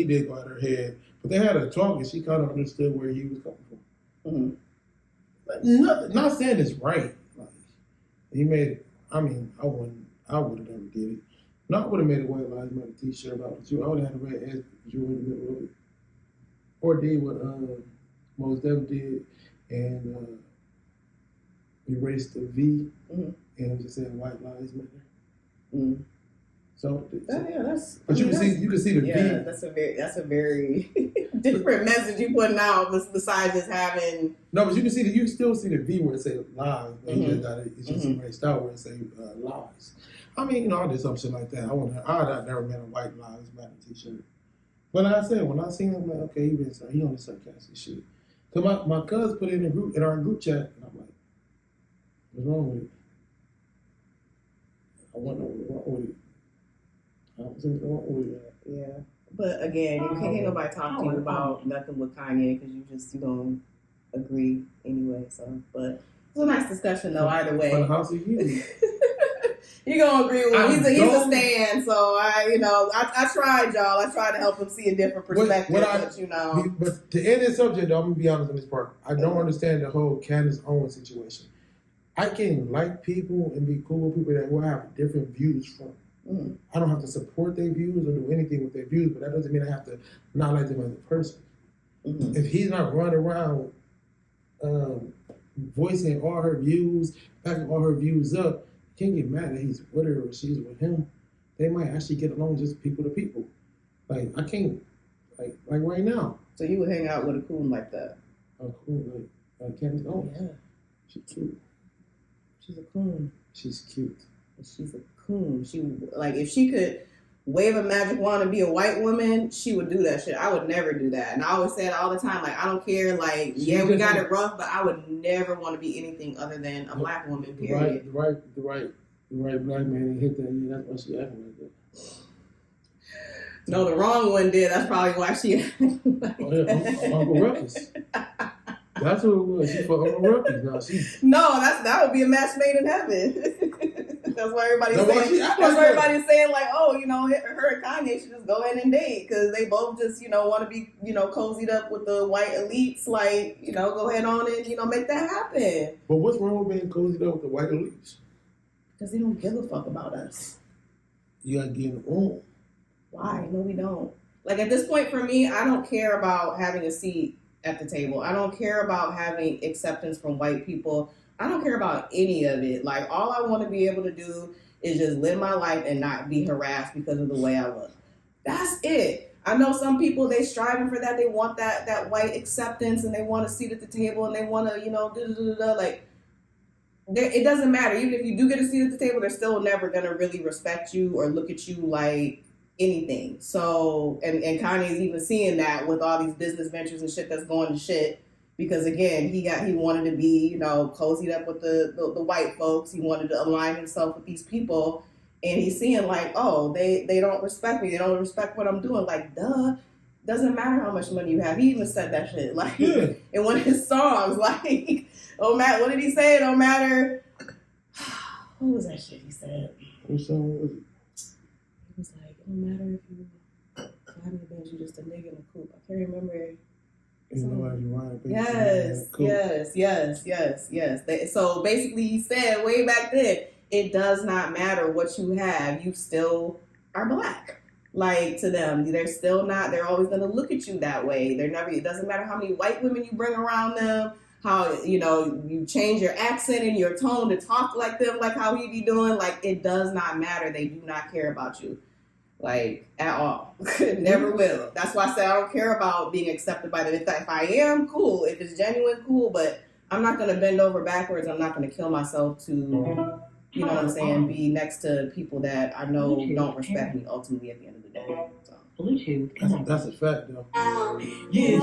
did go at her head, but they had a talk and she kind of understood where he was coming from. Mm-hmm. Not saying it's right. Like, he made it. I mean, I would have never did it. No, I would have made a White Lives Matter t-shirt about it too. I would have had a red S jewel in the middle of it. Or did what Mos Def did and erased the V and just said White Lives Matter. Mm-hmm. So that's. But you can see the V. Yeah, that's a very different message you putting out besides just having. No, but you still see the V where it say lies, but he just got it. It's just erased out where it say lies. I mean, I did some shit like that. I'd never made a White Lives Matter t-shirt. But like I said, when I seen him, I'm like, okay, he on the sarcastic shit. So my cousin put it in our group chat, and I'm like, what's wrong with it? I wonder what's wrong with it. Yeah, but again, you can't nobody talk to you about nothing with Kanye because you don't agree anyway. So, but it's a nice discussion though. Either way, for the house of you. You're gonna agree with him. He's a stan. So I tried, y'all. I tried to help him see a different perspective. But to end this subject, though, I'm gonna be honest on this part. I don't understand the whole Candace Owens situation. I can like people and be cool with people that will have different views from. I don't have to support their views or do anything with their views, but that doesn't mean I have to not like them as a person. If he's not running around voicing all her views, backing all her views up, you can't get mad that he's with her or she's with him. They might actually get along just people to people. Like, I can't, like right now. So you would hang out with a coon like that? A coon like Candace Owens? Yeah. She's cute. She's a coon. She's cute. She's a coon. If she could wave a magic wand and be a white woman, she would do that shit. I would never do that. And I always say it all the time, I don't care, we got it rough, but I would never want to be anything other than a black woman, period. The right black man hit that, yeah, that's why she acting like that. No, the wrong one did. That's probably why she acting like that. Uncle Ruckus. That's who it was. She for Uncle Ruckus. No, that would be a match made in heaven. That's why everybody's saying, her and Kanye should just go ahead and date because they both just, want to be, cozied up with the white elites. Go ahead on and, make that happen. But what's wrong with being cozied up with the white elites? Because they don't give a fuck about us. You gotta get in the room. Why? No, we don't. At this point for me, I don't care about having a seat at the table. I don't care about having acceptance from white people. I don't care about any of it. All I want to be able to do is just live my life and not be harassed because of the way I look. That's it. I know some people, they striving for that. They want that white acceptance and they want a seat at the table and they want to, it doesn't matter. Even if you do get a seat at the table, they're still never going to really respect you or look at you like anything. So, and Kanye's even seeing that with all these business ventures and shit that's going to shit. Because again, he wanted to be, cozied up with the white folks. He wanted to align himself with these people. And he's seeing they don't respect me. They don't respect what I'm doing. Duh. doesn't matter how much money you have. He even said that shit like Yeah. in one of his songs. Like, oh Matt, what did he say? It don't matter. What was that shit he said? What song was it? He was like, it don't matter if you fly me a Benz, you just a nigga in a coupe. I can't remember. You know how you ride, baby. Yes. So basically, he said way back then, it does not matter what you have. You still are black. Like, to them, they're still not. They're always going to look at you that way. They're never. It doesn't matter how many white women you bring around them. How, you change your accent and your tone to talk like them, like how he be doing. Like, it does not matter. They do not care about you. Like, at all. Never will. That's why I said I don't care about being accepted by them. If I am, cool. If it's genuine, cool. But I'm not going to bend over backwards. I'm not going to kill myself to, you know what I'm saying, be next to people that I know don't respect me ultimately at the end of the day. So. That's a fact, though. Yeah.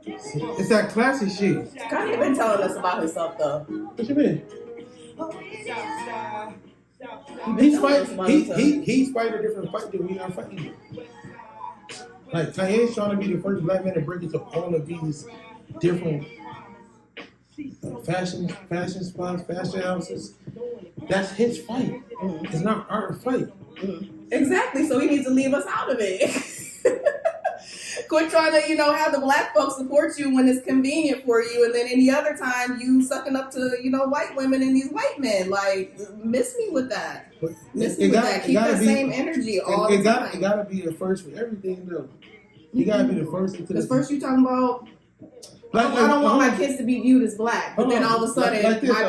It's that classic shit. Kanye been telling us about himself, though. What you mean? He's fighting. He's fighting a different fight than we are fighting. Like, Kanye's trying to be the first black man to break into all of these different fashion spots, fashion houses. That's his fight. It's not our fight. Exactly. So he needs to leave us out of it. Quit trying to, have the black folks support you when it's convenient for you, and then any other time you sucking up to, white women and these white men. Like, miss me with that. Miss me with that. Keep that same energy all the time. It gotta be the first for everything, though. You gotta be the first. Because first you talking about, I don't want my kids to be viewed as black, but then all of a sudden, my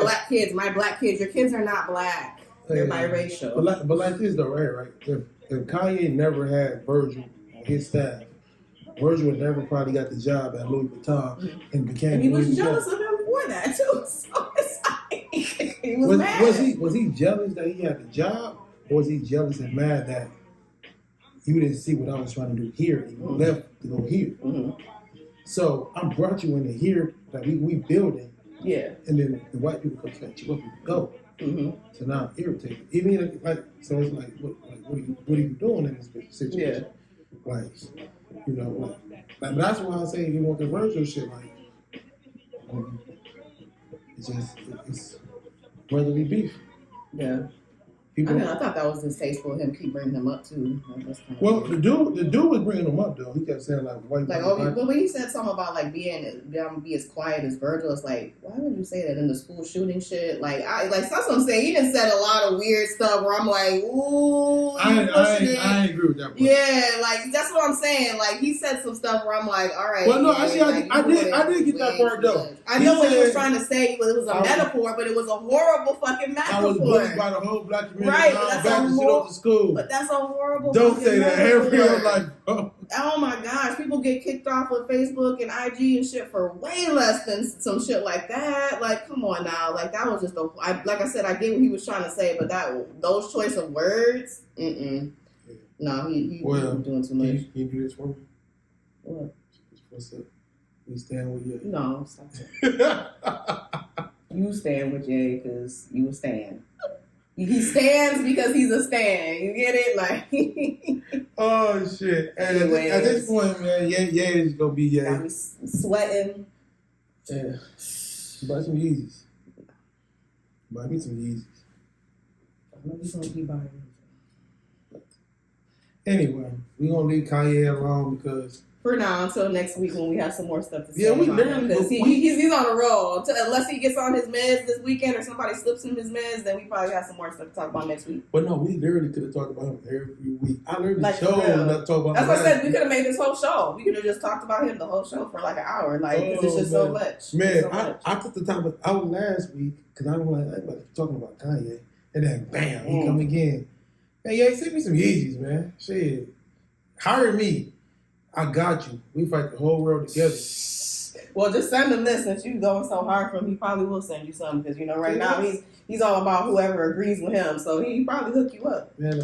black kids, your kids are not black. They're biracial. But like this, though, right? If Kanye never had Virgil on his staff, Virgil would never probably got the job at Louis Vuitton and became. And he was jealous of him for that too. So it's like he was mad. Was he jealous that he had the job, or was he jealous and mad that you didn't see what I was trying to do here and you left to go here? So I brought you into here that we building. Yeah. And then the white people come snatch you up and go. So now I'm irritated. Even like, so it's like, what are you doing in this situation? Yeah. Like, like that's why I say you want the Virgil shit. Like, it's brotherly beef. Yeah. I thought that was distasteful. Him keep bringing him up too. Well, the dude was bringing him up though. He kept saying like white. Like, but when he said something about like be as quiet as Virgil, it's like, why would you say that in the school shooting shit? Like, that's what I'm saying. He done said a lot of weird stuff where I'm like, ooh, I ain't agree with that part. Yeah, like that's what I'm saying. Like he said some stuff where I'm like, all right. Well, no, actually, I did get that part though. I know what he was trying to say. It was a metaphor, but it was a horrible fucking metaphor. I was bullied by the whole black community. Right, back to sit off to school. But that's a horrible. Don't say that. Everyone like, oh my gosh, people get kicked off of Facebook and IG and shit for way less than some shit like that. Like, come on now. Like that was just like I said, I get what he was trying to say, but those choice of words, no, he was doing too much. Can you do this for me? What? What's up? We stand with you. No, stop it. You stand with Jay because you a stand. He stands because he's a stand. You get it? Like. Oh shit! At this point, man, yeah, is gonna be yeah. Got me sweating. Yeah. Buy some Yeezys. Buy me some Yeezys. I know he's gonna be buying. Anyway, we gonna leave Kanye alone because. For now, until next week when we have some more stuff to say. Yeah, we literally because he's on a roll. Unless he gets on his meds this weekend or somebody slips him his meds, then we probably have some more stuff to talk about next week. But no, we literally could have talked about him every week. I literally like, chose not to talk about. That's what I said. We could have made this whole show. We could have just talked about him the whole show for like an hour. Like it's just so much. Man, so much. I took the time out last week because I don't like everybody talking about Kanye, and then bam, he come again. Hey, yeah, send me some Yeezys, man. Shit, hire me. I got you. We fight the whole world together. Well, just send him this since you're going so hard for him. He probably will send you something because right now he's all about whoever agrees with him. So he probably hook you up. Man, He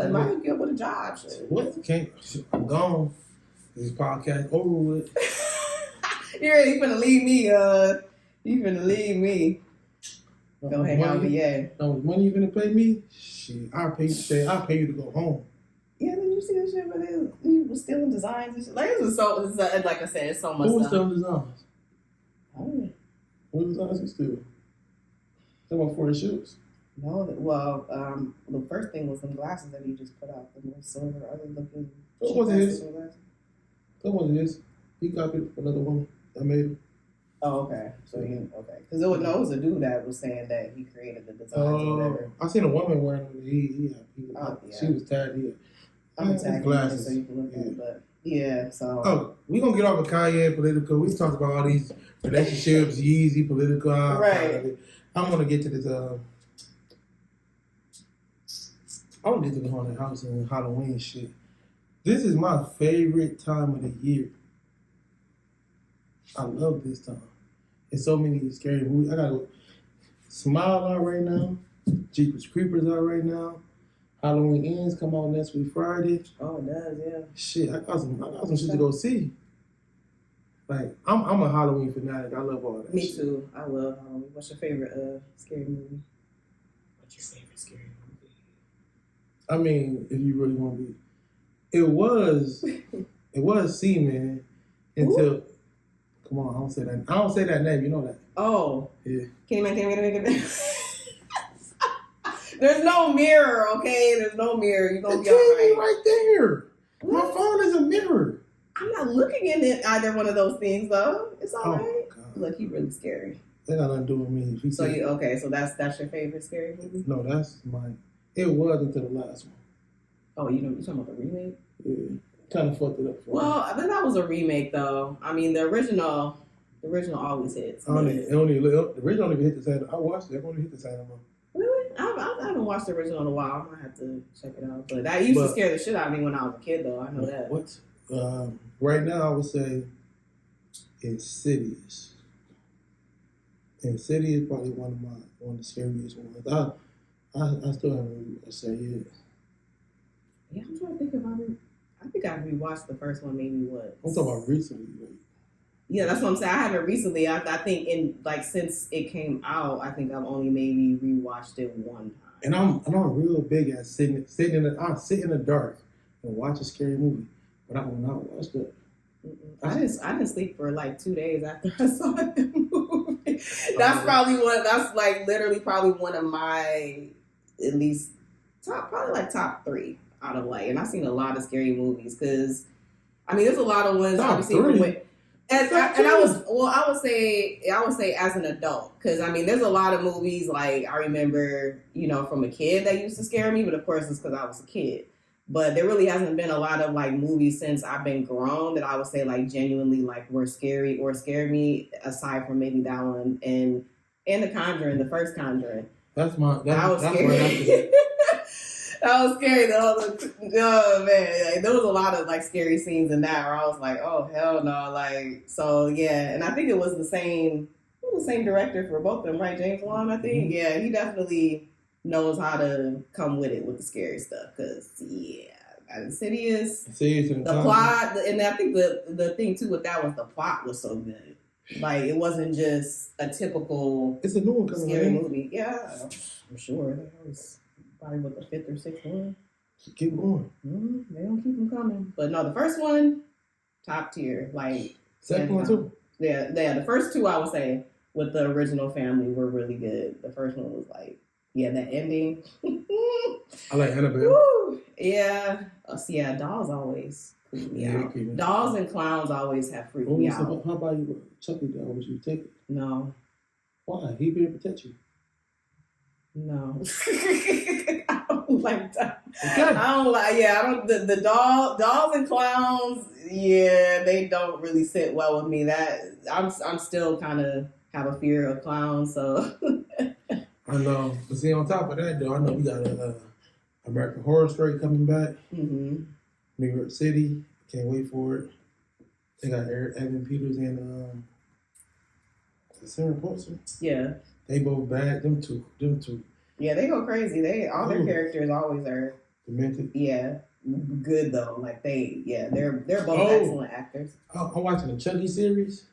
might hook you up with a job. Shit. What? I'm gone. This podcast over with. You really finna leave me. You finna leave me. Go hang out with money you gonna pay me? Shit, I'll pay you to go home. Yeah, see that shit? But he was stealing designs and shit. Like, it was so, like I said, it's so much Who was stuff. selling designs? Oh, What designs he steal? Talking about for his shoes. no, the first thing was some glasses that he just put out. The more silver, other looking. What was his? Glasses. That wasn't his. He copied it from another woman that made it. Oh, okay. So okay. Because it was a dude that was saying that he created the designs or whatever. I seen a woman wearing it. She was tagged. I'm tagging glasses. it so you can look at it. But yeah, so. Oh, we gonna get off of Kanye and political. We talked about all these relationships, Yeezy, political. Right. I'm gonna get to this. I want to get to the haunted house and Halloween shit. This is my favorite time of the year. I love this time. There's so many scary movies. I got Smile out right now. Jeepers Creepers out right now. Halloween Ends come out next week Friday. Oh, it does, yeah. Shit, I got some shit to go see. Like, I'm a Halloween fanatic. I love all that. Me shit. too. I love Halloween. What's your favorite scary movie? What's your favorite scary movie? I mean, if you really want to be, it was Seaman until. Come on, I don't say that. I don't say that name. You know that. Oh. Yeah. Can you make it? There's no mirror, okay? There's no mirror. You're going to The be all TV right. right there. What? My phone is a mirror. I'm not looking in it, either one of those things, though. It's all right. God. Look, you really scary. That got nothing to do with me. If you So say- so that's your favorite scary movie? No, that's my. It was until the last one. Oh, you talking about the remake? Yeah, kind of fucked it up. For me. Well, I think that was a remake, though. I mean, the original always hits. The original don't even hit the same. I watched it. It only hit the same amount. Really? I haven't watched the original in a while. I might have to check it out. But that used to scare the shit out of me when I was a kid, though. I know that. What? Right now, I would say Insidious. Insidious is probably one of the scariest ones. I still haven't really watched that yet. Yeah, I'm trying to think if I think I rewatched the first one maybe what? I'm talking about recently. Like, yeah, that's what I'm saying. I haven't recently. I think since it came out, I think I've only maybe rewatched it one time. and I'm real big at sitting in the dark and watch a scary movie, but I will not watch that. I didn't sleep for like 2 days after I saw the movie. That's like literally probably one of my at least top 3 out of like, and I've seen a lot of scary movies because I mean there's a lot of ones Top obviously. 3? And I would say as an adult, because I mean, there's a lot of movies like I remember, from a kid that used to scare me, but of course it's because I was a kid. But there really hasn't been a lot of like movies since I've been grown that I would say like genuinely like were scary or scared me, aside from maybe that one and The Conjuring, the first Conjuring. That was scary. That was scary though. Oh man, like, there was a lot of like scary scenes in that where I was like, oh hell no, like so yeah. And I think it was the same director for both of them, right? James Wan, I think. Mm-hmm. Yeah, he definitely knows how to come with it with the scary stuff. Cause yeah, Insidious, the plot, and I think the thing too with that was the plot was so good. Like it wasn't just a typical. It's a new one coming scary out. movie. Yeah, I'm sure that was. Probably with the 5th or 6th one. Keep going. They don't keep them coming. But no, the first one, top tier. Like Second one too. Yeah. The first 2 I would say with the original family were really good. The first one was like, yeah, that ending. I like Annabelle. Woo! Yeah. Yeah, dolls always freak me Yeah, out. Dolls and clowns always have freaked me out. How about you, Chucky doll? Would you take it? No. Why? He better protect you. No. I don't like that. Okay. I don't like, yeah, I don't, the dolls and clowns, yeah, they don't really sit well with me. That, I'm still kind of have a fear of clowns, so. I know. But see, on top of that, though, I know we got American Horror Story coming back. Mm-hmm. New York City. Can't wait for it. They got Evan Peters and Sarah Paulson. Yeah. They both bad. Them two. Yeah, they go crazy. All their characters always are. Demented. Yeah, good though. Like they're both excellent actors. I'm watching the Chucky series.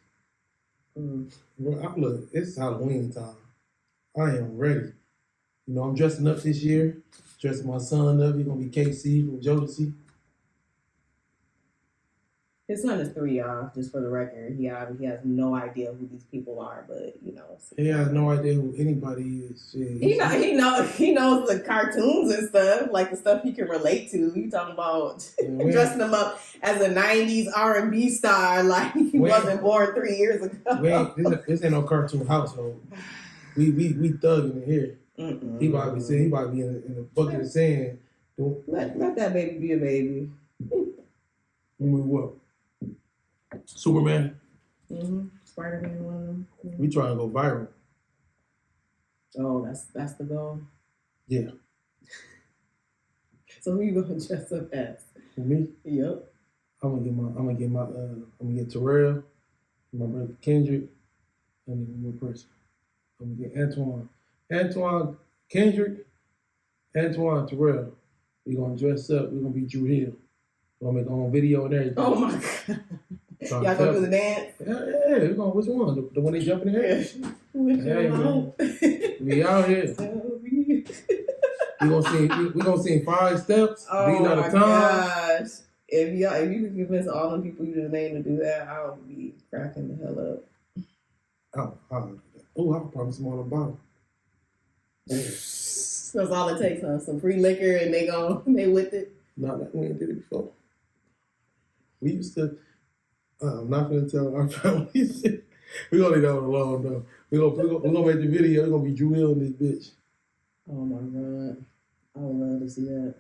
Mm. Look, it's Halloween time. I am ready. I'm dressing up this year. Dressing my son up. He's gonna be KC from Jodeci. His son is 3, y'all. Just for the record, he has no idea who these people are, but He has no idea who anybody is. Shit. He knows the cartoons and stuff, like the stuff he can relate to. You talking about dressing him up as a '90s R&B star, like he wasn't born 3 years ago. This ain't no cartoon household. We thugging in here. He might be in the bucket of sand. Let that baby be a baby. What? Superman. Spider-Man one of them. We try to go viral. Oh, that's the goal. Yeah. So who you gonna dress up as? For me? Yep. I'm gonna get Terrell, my brother Kendrick, and then one more person. I'm gonna get Antoine Kendrick, Antoine Terrell. We gonna dress up. We gonna be Drew Hill. We gonna make our own video and everything. Oh my god. Y'all gonna do the dance? Yeah, we gonna. Which one? The one they jump in the air? Hey, man. We out here. We gonna sing 5 steps. Oh these are the my times. gosh! If you could convince all the people you just named to do that, I would be cracking the hell up. I can promise them on the bottom. That's all it takes, huh? Some free liquor and they with it. Not like we ain't did it before. We used to. I'm not gonna tell our family shit. We gonna leave that one alone though. We gonna make the video. It's gonna be Drew Hill and this bitch. Oh my god, I would love to see that.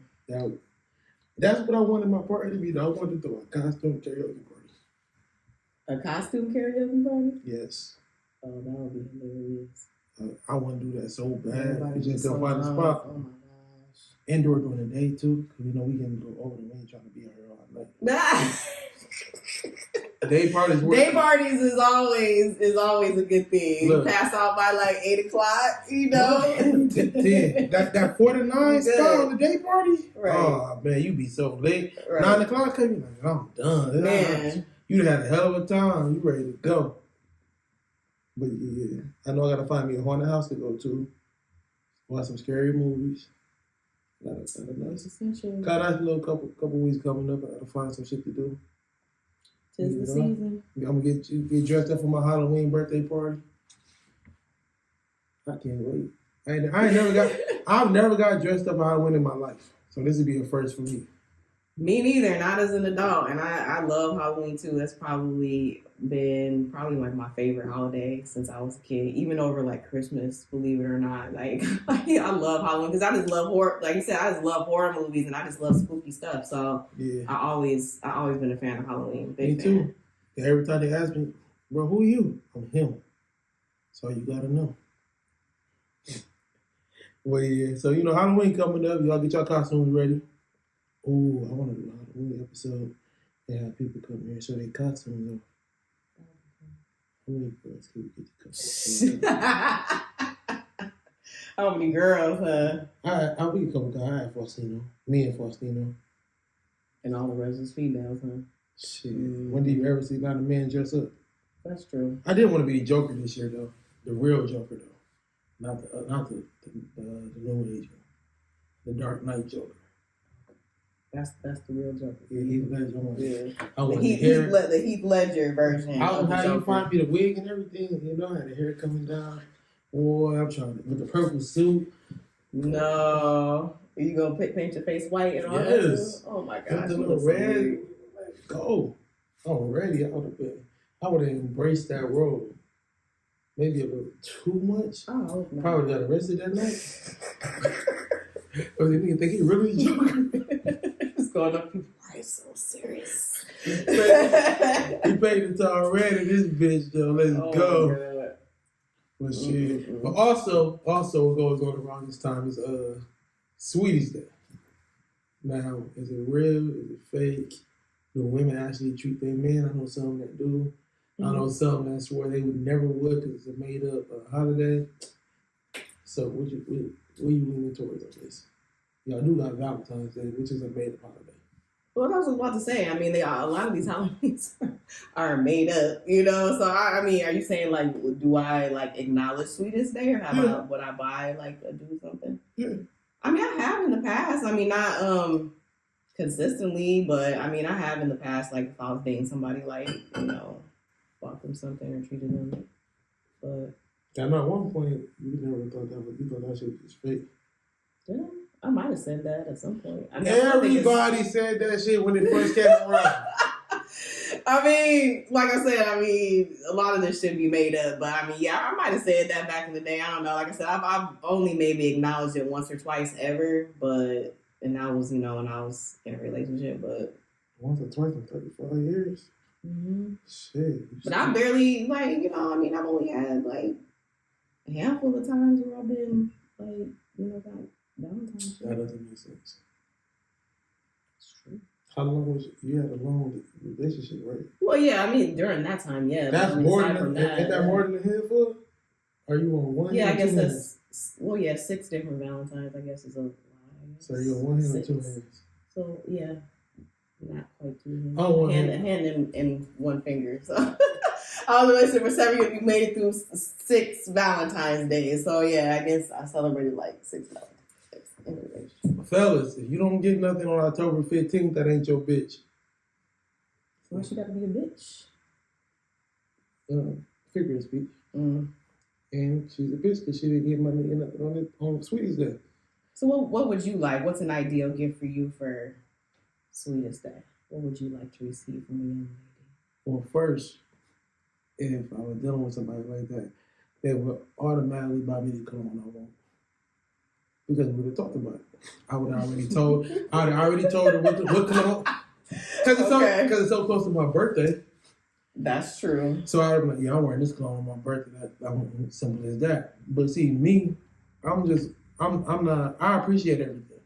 That's what I wanted my party to be. Though. I wanted to throw a costume karaoke party. A costume karaoke party? Yes. Oh, that would be hilarious. I want to do that so bad. Everybody We just so go find a spot. Oh my gosh. Indoor during the day too, because we can go over the way trying to be out here all night. Day parties is always a good thing. Look, you pass out by like 8 o'clock, 10. That 49 spot on the day party. Right. Oh man, you be so late. Right. 9 o'clock, you like, I'm done. Man. You had a hell of a time. You ready to go. But yeah, I know I gotta find me a haunted house to go to. Watch some scary movies. It's essential. Got a little couple weeks coming up. I gotta find some shit to do. Tis the season. I'm gonna get dressed up for my Halloween birthday party. I can't wait. I've never got dressed up for Halloween in my life. So this would be a first for me. Me neither, not as an adult. And I love Halloween too. That's probably been like my favorite holiday since I was a kid, even over like Christmas, believe it or not. Like I love Halloween because I just love horror. Like you said, I just love horror movies and I just love spooky stuff. So yeah, I always been a fan of Halloween. Me too. Yeah, every time they ask me, bro, who are you? I'm him. That's all you gotta know. Well, yeah. So Halloween coming up. Y'all get your costumes ready. Oh, I want to do a Halloween episode and have people come here and show their costumes off. How many girls can we get to come? How many girls, huh? I'll be a couple guys. I had Faustino. Me and Faustino. And all the rest is females, huh? Shit. When do you ever see not a man dress up? That's true. I didn't want to be the Joker this year, though. The real Joker, though. Not the New Age one. The Dark Knight Joker. That's the real Joker. Yeah, Heath Ledger one. Yeah. I want the Heath Ledger version. How you find me the wig and everything? I had the hair coming down. Boy, I'm trying to with the purple suit. No, you gonna paint your face white and all that? Yes. Oh my gosh. The little red. Let's go. Already, I would have embraced that role. Maybe a little too much. Oh, no. Probably got arrested that night. But they nigga think he really joking. It's going up. People are so serious. He paid the time already. This bitch though. Let's go. But shit. But also what goes on around this time is Sweetest Day. Now, is it real? Is it fake? Do women actually treat their men? I know some that do. I know some that swore they never would because it's a made up holiday. So what you leaning towards on this? Y'all do got Valentine's Day, which is a made up holiday. Well, I was about to say. I mean, a lot of these holidays are made up, So I mean, are you saying like, do I like acknowledge Sweetest Day, or would I buy like do something? Yeah. I mean, I have in the past. I mean, not consistently, but I mean, I have in the past, like if I was dating somebody, like bought them something or treated them, but I know at one point you never thought that, but you thought that shit was fake. yeah, I might have said that at some point. I mean, Everybody said that shit when it first came around. I mean, like I said, a lot of this should be made up, but I mean, yeah, I might have said that back in the day. I don't know. Like I said, I've only maybe acknowledged it once or twice ever, and that was, when I was in a relationship, but once or twice in 35 years. mm-hmm. Shit. But I barely, I've only had like a handful of times where I've been like, got Valentine's Day. That doesn't make sense. It's true. How long was you had a long relationship, right? Well, yeah, I mean during that time, yeah. That's more than ain't that more than a handful? Are you on one? Yeah, hand I guess hands? that's 6 different Valentines. I guess is a lie. So you're on one hand or 6. 2 hands? So yeah, not quite 2 hands. Oh, one hand and one finger. So I was in a relationship for 7 years. We made it through 6 Valentine's days. So yeah, I guess I celebrated like 6 Valentine's days in a relationship. Fellas, if you don't get nothing on October 15th, that ain't your bitch. Why she got to be a bitch? Figure of speech. Mm. And she's a bitch because she didn't get money on Sweetest Day. So what would you like? What's an ideal gift for you for Sweetest Day? What would you like to receive from a young lady? Well, first, if I was dealing with somebody like that, they would automatically buy me the cologne I want. Because we would have talked about it. I would have already told her what cologne. Because it's so close to my birthday. That's true. So I was like, yeah, I'm wearing this cologne on my birthday. That simple as that. But see, me, I'm not, I appreciate everything.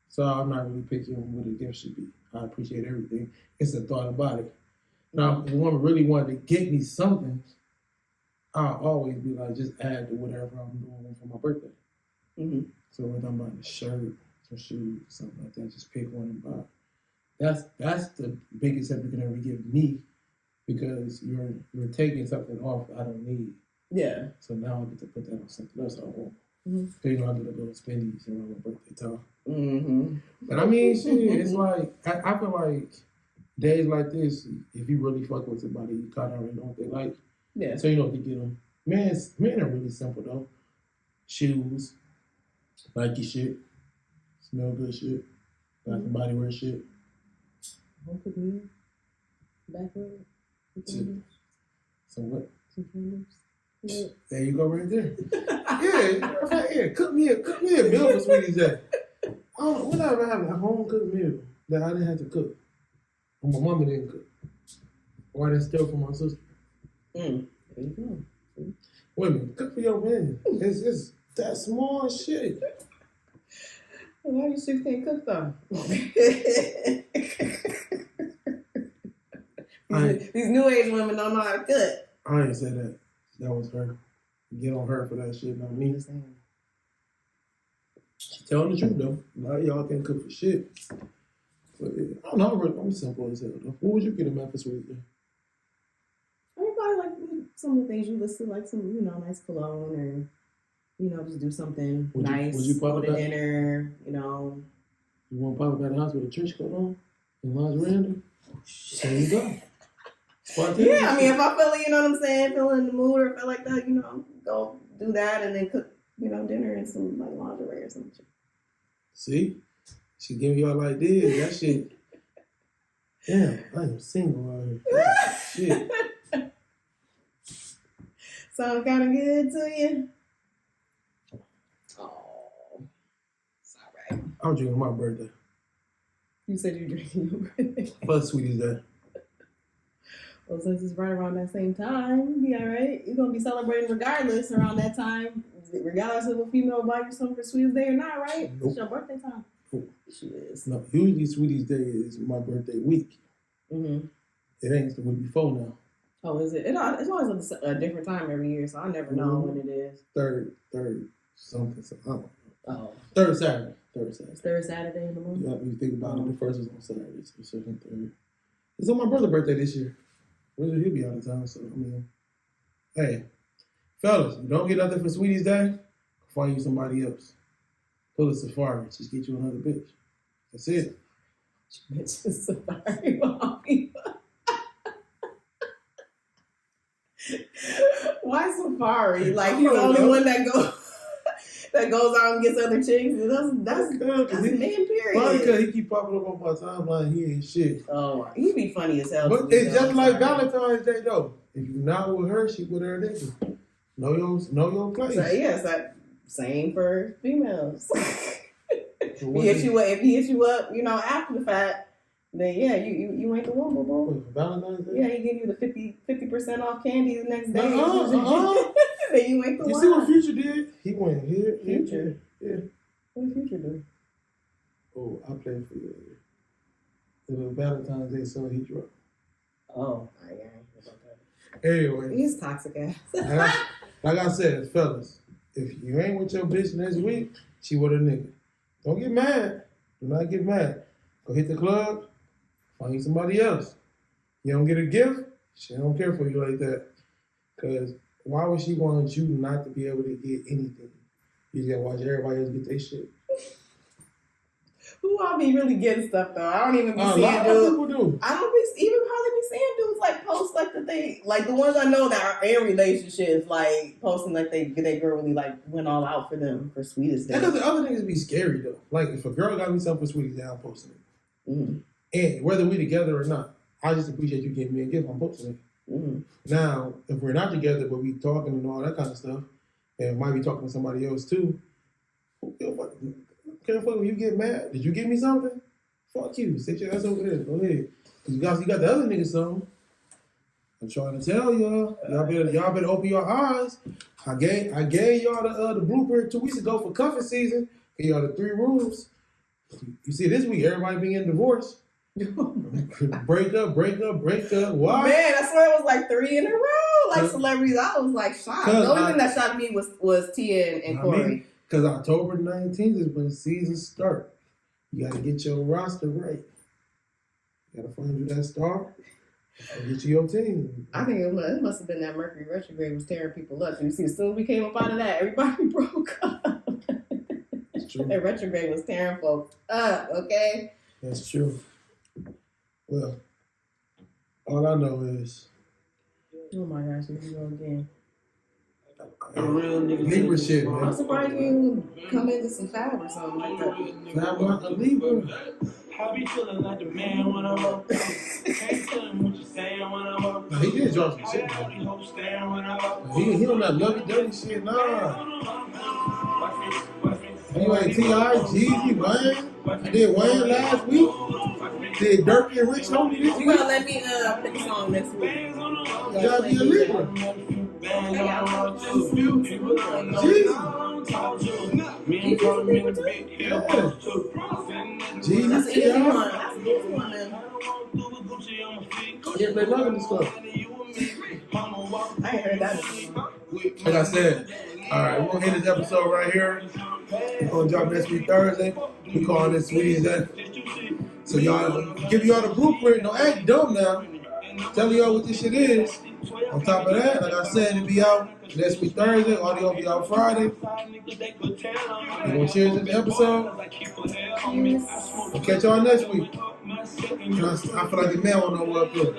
So I'm not really picky on what a gift should be. I appreciate everything. It's a thought about it. Now, if a woman really wanted to get me something, I'll always be like, just add to whatever I'm doing for my birthday. Mm-hmm. So whether I'm buying a shirt, some shoes, something like that, just pick one and buy. That's the biggest gift you can ever give me, because you're taking something off I don't need. Yeah. So now I get to put that on something else I want. Mm-hmm. So I get a little spendies around my birthday time. Mm-hmm. But I mean, shit, it's like I feel like days like this, if you really fuck with somebody, you kind of already know what they like. Yeah. So you know what to get them. Men are really simple though. Shoes, Nike shit, smell good shit, Bath and Body Works shit. Home cooked meal, backward, Some what? some candles. Yeah. There you go, right there. Yeah, cook me a meal for Sweetie's Day. I don't know, whenever I have a home cooked meal that I didn't have to cook, or my mama didn't cook, or I didn't steal from my sister. There you go. Women, cook for your man. It's that small shit. Why you 6 can't cook though? These new age women don't know how to cook. I ain't say that. That was her. Get on her for that shit, not me. She telling the truth though. A lot of y'all can't cook for shit. But I don't know. I'm simple as hell though. What would you get a man for Sweetest Day? I mean, probably like some of the things you listed, like some, nice cologne, or just do something nice. Would you go to that? dinner, You want to pop up at the house with a church coat on and lingerie under? There you go. Yeah, I mean, if I feel it, what I'm saying, feel in the mood or feel like that, go do that and then cook, dinner and some like lingerie or something. See? She giving y'all ideas. That shit. Damn, I am single out here. Shit. Sound kind of good to you? Oh, it's all right. I'm drinking my birthday. You said you're drinking your birthday. For Sweetest Day. Well, since it's right around that same time, be all right. You're going to be celebrating regardless around that time, regardless of a female buy you something for Sweetest Day or not, right? Nope. It's your birthday time. Nope. She is. No, usually Sweetest Day is my birthday week. Mm-hmm. It ain't the week before now. Oh, is it? It's always a different time every year, so I never know when it is. Third, something. I don't know. Oh. Third Saturday. It's third Saturday in the month? Yeah, you think about it, the first was on Saturday, so second, third. It's on my brother's birthday this year. Really, he'll be out of town, so I mean, hey, fellas, you don't get nothing for Sweetie's Day, find you somebody else. Pull a safari, just get you another bitch. That's it. Bitch is Safari mommy. Why Safari? Like he's the only one that goes out and gets other chicks. That's man, period. Probably because he keep popping up on my timeline. He ain't shit. Oh, he be funny as hell. But it's just like Valentine's Day though. If you not with her, she with her nigga. Know your place. So yes, that same for females. So If he hits you up, after the fact, then yeah, you ain't the one, boo. Valentine's Day? Yeah, he give you the 50% off candy the next day. Then you ain't the one. You see what Future did? He went here. Future? Yeah. What did Future do? Oh, I played for you. It was Valentine's Day song he dropped. Oh, yeah. Anyway. He's toxic ass. like I said, fellas, if you ain't with your bitch next week, she with her nigga. Don't get mad. Do not get mad. Go hit the club. Find somebody else. You don't get a gift, she don't care for you like that. Because why would she want you not to be able to get anything? You just gotta watch everybody else get their shit. Who I be really getting stuff though? I don't even be seeing dudes. A lot of people do. I don't even hardly be seeing dudes like post like the thing, like the ones I know that are in relationships, like posting like they girl really like went all out for them for Sweetest Day. Because the other niggas be scary though. Like if a girl got me something for Sweetest Day, I'm posting it. Mm-hmm. And whether we together or not, I just appreciate you giving me a gift. I'm posting it. Mm-hmm. Now, if we're not together, but we talking and all that kind of stuff, and might be talking to somebody else too, can't fuck when you get mad. Did you give me something? Fuck you. Sit your ass over there. Go ahead. You got the other nigga something. I'm trying to tell y'all. Y'all better open your eyes. I gave y'all the blueprint 2 weeks ago for cuffing season. Gave y'all the 3 rules. You see, this week everybody being getting divorced. break up. Why? Man, I swear it was like 3 in a row. Like celebrities, I was like shocked. The only thing that shocked me was Tia and Corey. Because October 19th is when seasons start. You got to get your roster right. You got to find you that star and get you your team. I think it must have been that Mercury retrograde was tearing people up. You see, as soon as we came up out of that, everybody broke up. That's true. That retrograde was tearing folks up, okay? That's true. Well, all I know is... Oh my gosh, here we go again. Libra shit, man. I'm surprised you come into some Fab or something like that. Fab like a Libra. I be feeling like the man when I'm up. Can't tell him what you saying when I'm up. He did drop some shit, man. He don't that lovey-dovey shit, nah. You ain't T.I., Jeezy, Wayne. I did Wayne last week. Did Dirk and Rich Homie this You week. gonna let me pick a song next week? You gotta be a Libra. Jesus. That's an easy one. That's an easy one, man. Yeah, play love in this stuff. I ain't heard that. Like I said, all right, we're gonna end this episode right here. We're gonna drop next week Thursday. We calling this Sweetest Day. So y'all, give y'all the blueprint. Don't act dumb now. Tell y'all what this shit is. On top of that, like I said, it'll be out next week Thursday. Audio will be out Friday. We're gonna cheers this episode. We'll catch y'all next week. I feel like the man wanna walk through.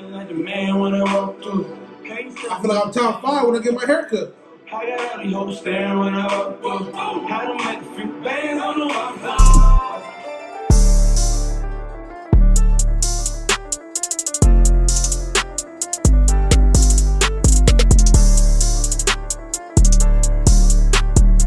I feel like I'm top 5 when I get my haircut. I got all these hoes staring when I walk through. How to make a few bands on the walk.